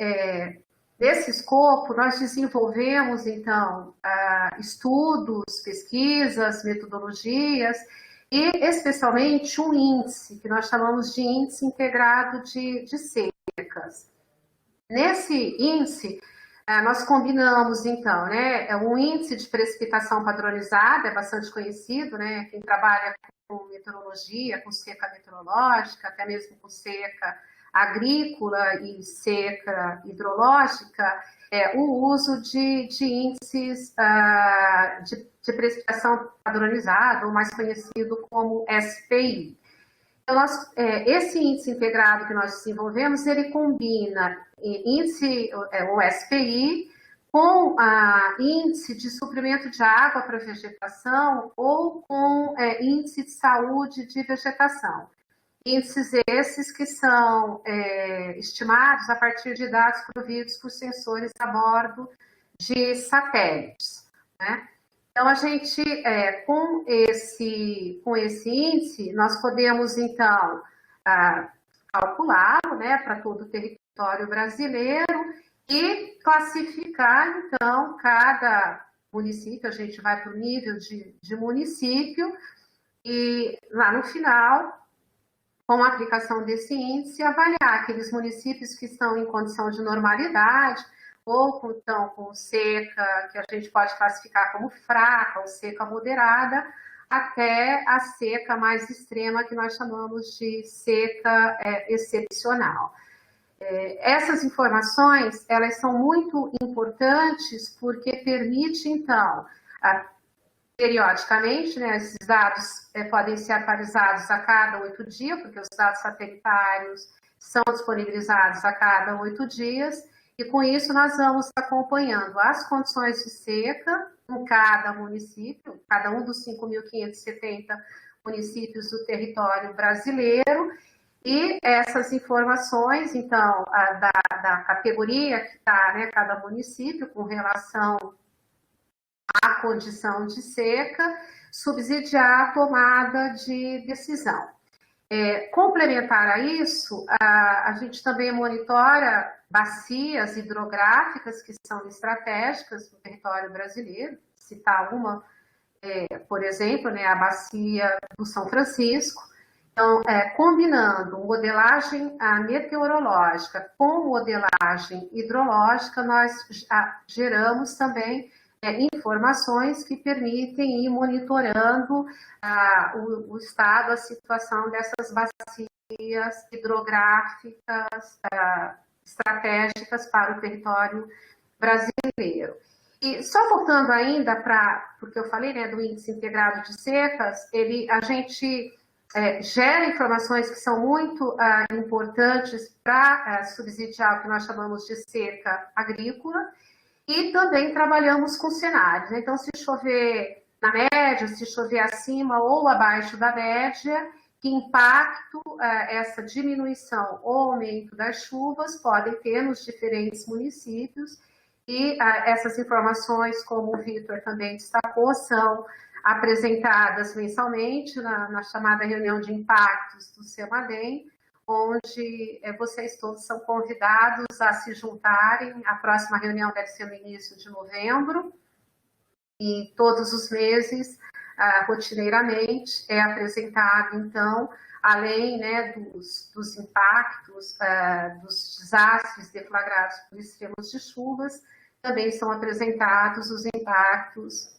escopo, nós desenvolvemos, então, estudos, pesquisas, metodologias e, especialmente, um índice, que nós chamamos de Índice Integrado de Secas. Nesse índice, nós combinamos, então, né, um índice de precipitação padronizada, é bastante conhecido, né, quem trabalha com meteorologia, com seca meteorológica, até mesmo com seca agrícola e seca hidrológica, o uso de índices de precipitação padronizada, ou mais conhecido como SPI. Então, esse índice integrado que nós desenvolvemos, ele combina o SPI com índice de suprimento de água para vegetação ou com índice de saúde de vegetação. Índices esses que são estimados a partir de dados providos por sensores a bordo de satélites, né? Então, a gente, com esse índice, nós podemos, então, calculá-lo, né, para todo o território brasileiro e classificar, então, cada município. A gente vai para o nível de município e, lá no final, com a aplicação desse índice, avaliar aqueles municípios que estão em condição de normalidade ou então com seca, que a gente pode classificar como fraca ou seca moderada, até a seca mais extrema, que nós chamamos de seca excepcional. Essas informações, elas são muito importantes porque permite, então, periodicamente, né, esses dados podem ser atualizados a cada 8 dias, porque os dados satelitários são disponibilizados a cada 8 dias, e com isso nós vamos acompanhando as condições de seca em cada município, cada um dos 5.570 municípios do território brasileiro, e essas informações, então, da categoria que está, né, cada município com relação à condição de seca, subsidiar a tomada de decisão. Complementar a isso, a gente também monitora bacias hidrográficas que são estratégicas no território brasileiro. Citar uma, por exemplo, né, a bacia do São Francisco. Então, combinando modelagem meteorológica com modelagem hidrológica, nós geramos também informações que permitem ir monitorando o estado, a situação dessas bacias hidrográficas estratégicas para o território brasileiro. E só voltando ainda porque eu falei, né, do índice integrado de secas, a gente gera informações que são muito importantes para subsidiar o que nós chamamos de seca agrícola, e também trabalhamos com cenários. Então, se chover na média, se chover acima ou abaixo da média, que impacto essa diminuição ou aumento das chuvas podem ter nos diferentes municípios. E essas informações, como o Vitor também destacou, são apresentadas mensalmente na chamada reunião de impactos do CEMADEM, onde vocês todos são convidados a se juntarem. A próxima reunião deve ser no início de novembro, e todos os meses, rotineiramente, é apresentado, então, além, né, dos impactos, dos desastres deflagrados por extremos de chuvas, também são apresentados os impactos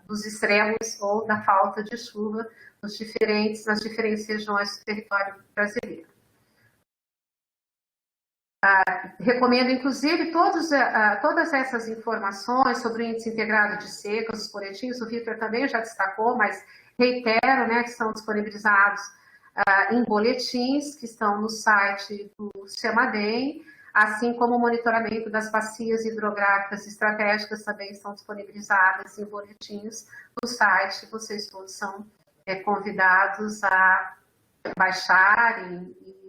dos extremos ou da falta de chuva nas diferentes regiões do território brasileiro. Recomendo, inclusive, todas essas informações sobre o índice integrado de secas, os boletins, o Vitor também já destacou, mas reitero, né, que são disponibilizados em boletins que estão no site do CEMADEM, assim como o monitoramento das bacias hidrográficas estratégicas também estão disponibilizadas em boletins no site. Vocês todos são convidados a baixarem e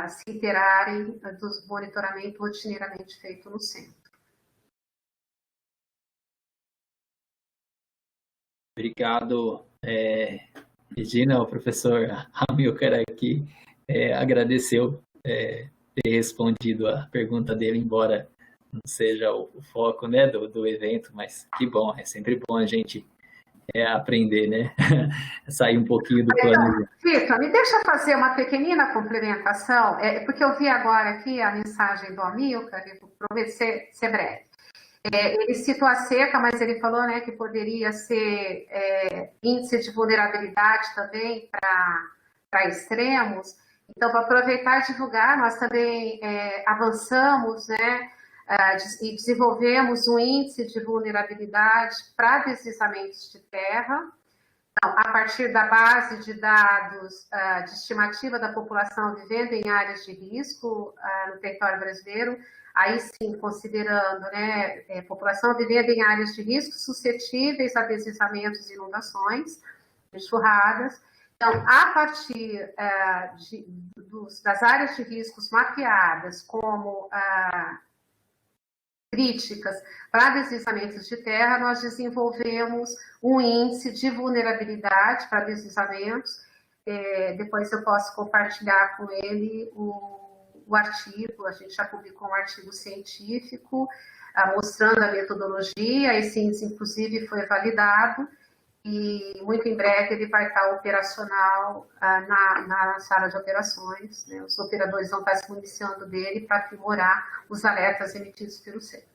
se interarem do monitoramento rotineiramente feito no centro. Obrigado, Regina. O professor Amilcar aqui agradeceu ter respondido a pergunta dele, embora não seja o foco, né, do evento, mas que bom, é sempre bom a gente aprender, né? Sair um pouquinho do plano. Vitor, me deixa fazer uma pequenina complementação, porque eu vi agora aqui a mensagem do Amilcar, vou prometer ser breve. Ele citou a seca, mas ele falou, né, que poderia ser índice de vulnerabilidade também para extremos. Então, para aproveitar e divulgar, nós também avançamos, né, e desenvolvemos um índice de vulnerabilidade para deslizamentos de terra. Então, a partir da base de dados de estimativa da população vivendo em áreas de risco no território brasileiro, aí sim, considerando, né, população vivendo em áreas de risco suscetíveis a deslizamentos e inundações, enxurradas. Então, a partir das áreas de riscos mapeadas como críticas para deslizamentos de terra, nós desenvolvemos um índice de vulnerabilidade para deslizamentos. Depois eu posso compartilhar com ele o artigo, a gente já publicou um artigo científico mostrando a metodologia. Esse índice, inclusive, foi validado e muito em breve ele vai estar operacional na sala de operações, né? Os operadores vão estar se municiando dele para aprimorar os alertas emitidos pelo centro.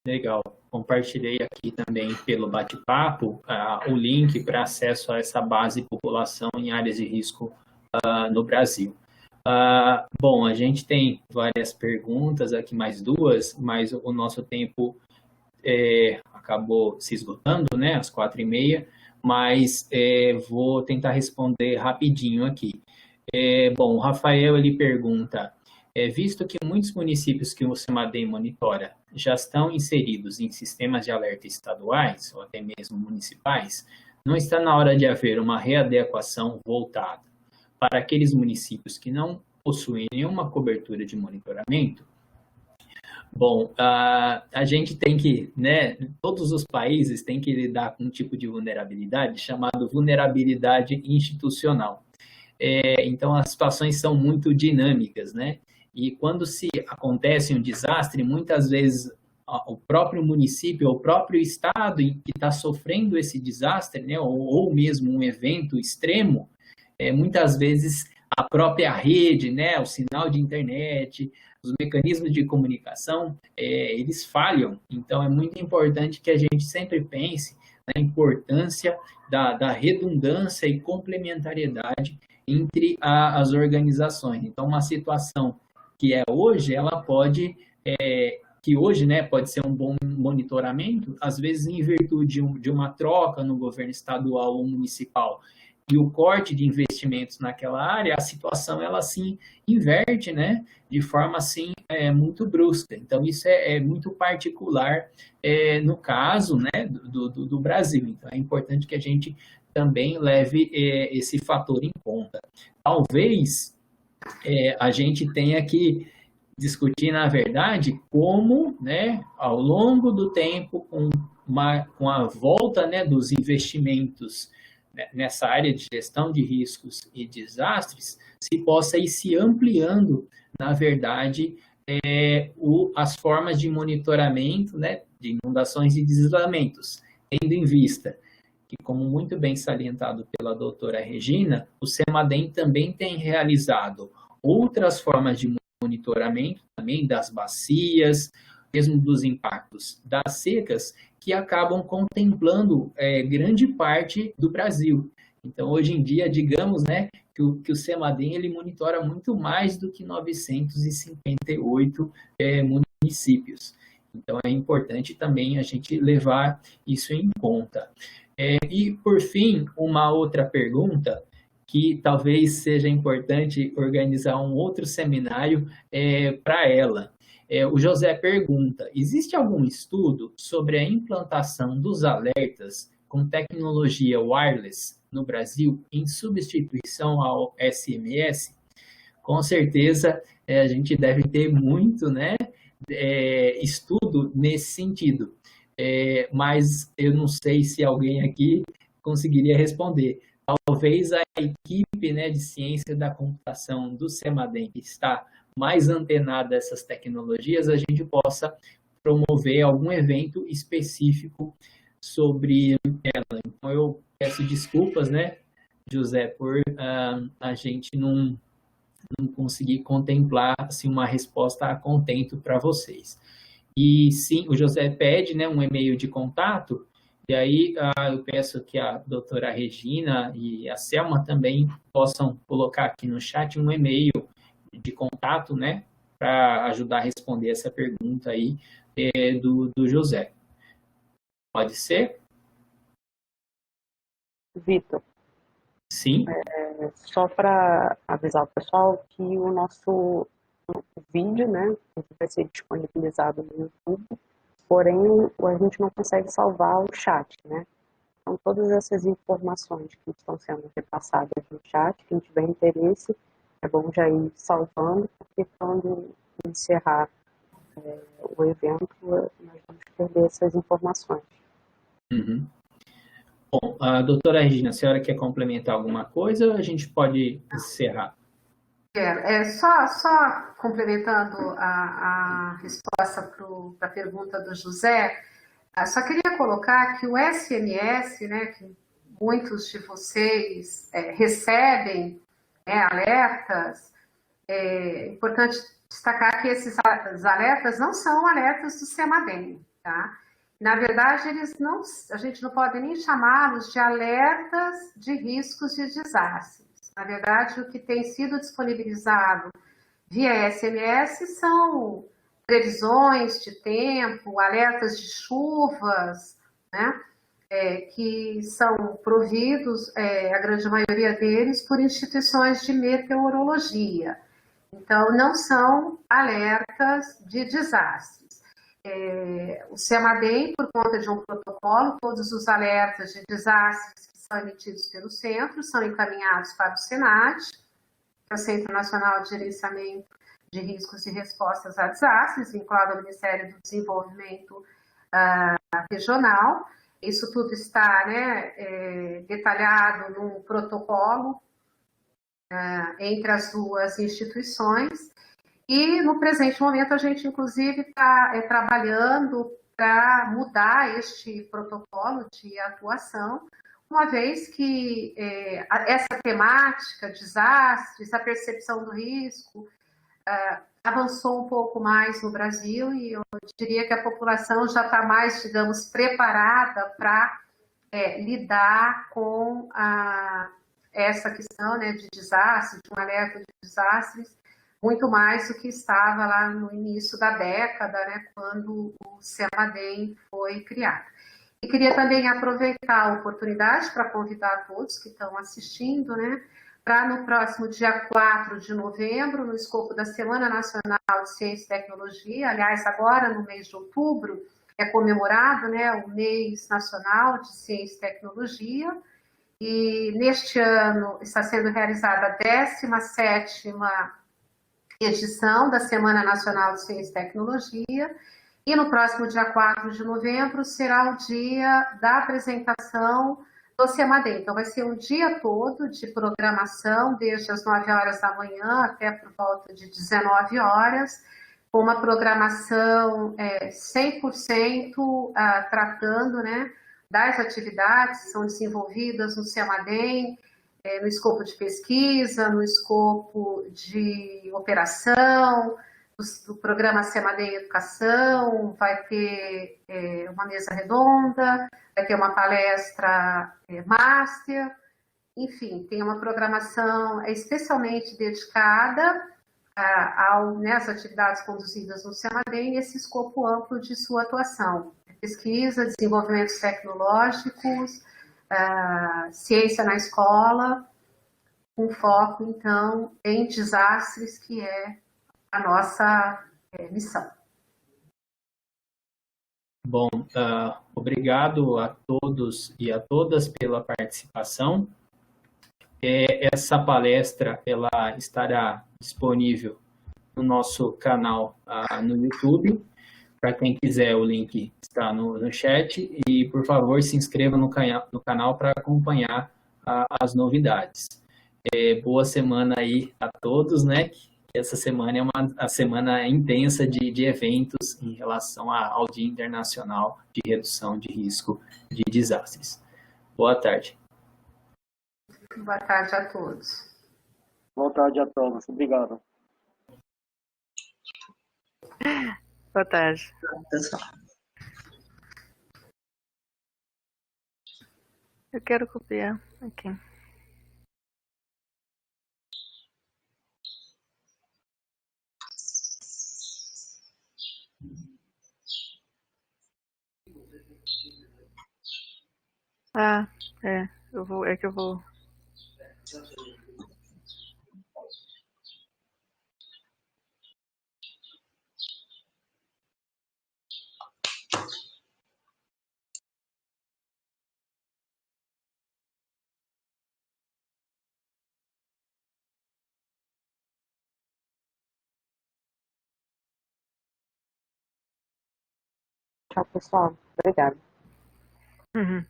Legal. Compartilhei aqui também pelo bate-papo o link para acesso a essa base de população em áreas de risco no Brasil. Bom, a gente tem várias perguntas aqui, mais duas, mas o nosso tempo acabou se esgotando, né, às 4h30, mas vou tentar responder rapidinho aqui. Bom, o Rafael, ele pergunta, visto que muitos municípios que o CEMADEM monitora já estão inseridos em sistemas de alerta estaduais, ou até mesmo municipais, não está na hora de haver uma readequação voltada para aqueles municípios que não possuem nenhuma cobertura de monitoramento? Bom, a gente tem que, né, todos os países têm que lidar com um tipo de vulnerabilidade chamado vulnerabilidade institucional. Então, as situações são muito dinâmicas, né? E quando se acontece um desastre, muitas vezes o próprio município, o próprio estado que está sofrendo esse desastre, né, ou mesmo um evento extremo, muitas vezes a própria rede, né, o sinal de internet, os mecanismos de comunicação, eles falham. Então, é muito importante que a gente sempre pense na importância da redundância e complementariedade entre as organizações. Então, uma situação que hoje, ela pode, que hoje, né, pode ser um bom monitoramento, às vezes em virtude de uma troca no governo estadual ou municipal, e o corte de investimentos naquela área, a situação, ela se inverte, né, de forma, assim, muito brusca. Então, isso é muito particular no caso, né, do Brasil. Então, é importante que a gente também leve esse fator em conta. Talvez a gente tenha que discutir, na verdade, como, né, ao longo do tempo, com a volta, né, dos investimentos nessa área de gestão de riscos e desastres, se possa ir se ampliando, na verdade, as formas de monitoramento, né, de inundações e deslizamentos, tendo em vista que, como muito bem salientado pela doutora Regina, o CEMADEM também tem realizado outras formas de monitoramento, também das bacias, mesmo dos impactos das secas, que acabam contemplando grande parte do Brasil. Então, hoje em dia, digamos, né, que o CEMADEM ele monitora muito mais do que 958 municípios. Então, é importante também a gente levar isso em conta. E, por fim, uma outra pergunta, que talvez seja importante organizar um outro seminário para ela. O José pergunta, existe algum estudo sobre a implantação dos alertas com tecnologia wireless no Brasil em substituição ao SMS? Com certeza, a gente deve ter muito, né, estudo nesse sentido. Mas eu não sei se alguém aqui conseguiria responder. Talvez a equipe, né, de ciência da computação do CEMADEM, que está mais antenada a essas tecnologias, a gente possa promover algum evento específico sobre ela. Então, eu peço desculpas, né, José, por a gente não conseguir contemplar assim, uma resposta a contento para vocês. E sim, o José pede, né, um e-mail de contato, e aí eu peço que a doutora Regina e a Selma também possam colocar aqui no chat um e-mail de contato, né, para ajudar a responder essa pergunta aí do José. Pode ser? Vitor. Sim. Só para avisar o pessoal que o nosso vídeo, né, vai ser disponibilizado no YouTube, porém a gente não consegue salvar o chat, né? Então todas essas informações que estão sendo repassadas no chat, quem tiver interesse, é bom já ir salvando, porque quando encerrar o evento, nós vamos perder essas informações. Uhum. Bom, a doutora Regina, a senhora quer complementar alguma coisa ou a gente pode encerrar? Só complementando a resposta para a pergunta do José, só queria colocar que o SMS, né, que muitos de vocês recebem, alertas, é importante destacar que esses alertas não são alertas do CEMADEM, tá? Na verdade, a gente não pode nem chamá-los de alertas de riscos de desastres. Na verdade, o que tem sido disponibilizado via SMS são previsões de tempo, alertas de chuvas, né, que são providos, a grande maioria deles, por instituições de meteorologia. Então, não são alertas de desastres. O CEMADEM, por conta de um protocolo, todos os alertas de desastres que são emitidos pelo centro são encaminhados para o SENAT, que é o Centro Nacional de Gerenciamento de Riscos e Respostas a Desastres, vinculado ao Ministério do Desenvolvimento Regional. Isso tudo está, né, detalhado num protocolo entre as duas instituições. E, no presente momento, a gente, inclusive, está trabalhando para mudar este protocolo de atuação, uma vez que essa temática, desastres, a percepção do risco, avançou um pouco mais no Brasil e eu diria que a população já está mais, digamos, preparada para lidar com essa questão, né, de desastres, de um alerta de desastres, muito mais do que estava lá no início da década, né, quando o CEMADEM foi criado. E queria também aproveitar a oportunidade para convidar todos que estão assistindo, né, para no próximo dia 4 de novembro, no escopo da Semana Nacional de Ciência e Tecnologia, aliás, agora no mês de outubro, é comemorado, né, o Mês Nacional de Ciência e Tecnologia, e neste ano está sendo realizada a 17ª edição da Semana Nacional de Ciência e Tecnologia, e no próximo dia 4 de novembro será o dia da apresentação do CEMADEM. Então, vai ser um dia todo de programação, desde as 9 horas da manhã até por volta de 19 horas, com uma programação 100% tratando, né, das atividades que são desenvolvidas no CEMADEM, no escopo de pesquisa, no escopo de operação, do programa CEMADEM Educação, vai ter uma mesa redonda, vai ter uma palestra master, enfim, tem uma programação especialmente dedicada às atividades conduzidas no CEMADEM, esse escopo amplo de sua atuação. Pesquisa, desenvolvimentos tecnológicos, ciência na escola, com foco, então, em desastres, que é a nossa missão. Bom, obrigado a todos e a todas pela participação. Essa palestra ela estará disponível no nosso canal no YouTube. Para quem quiser, o link está no chat. E, por favor, se inscreva no canal para acompanhar as novidades. Boa semana aí a todos, né? Essa semana é uma semana intensa de eventos em relação ao Dia Internacional de Redução de Risco de Desastres. Boa tarde. Boa tarde a todos. Boa tarde a todos. Obrigado. Boa tarde. Pessoal. Eu quero copiar aqui. É que eu vou. Tchau, pessoal. Obrigada. Uhum.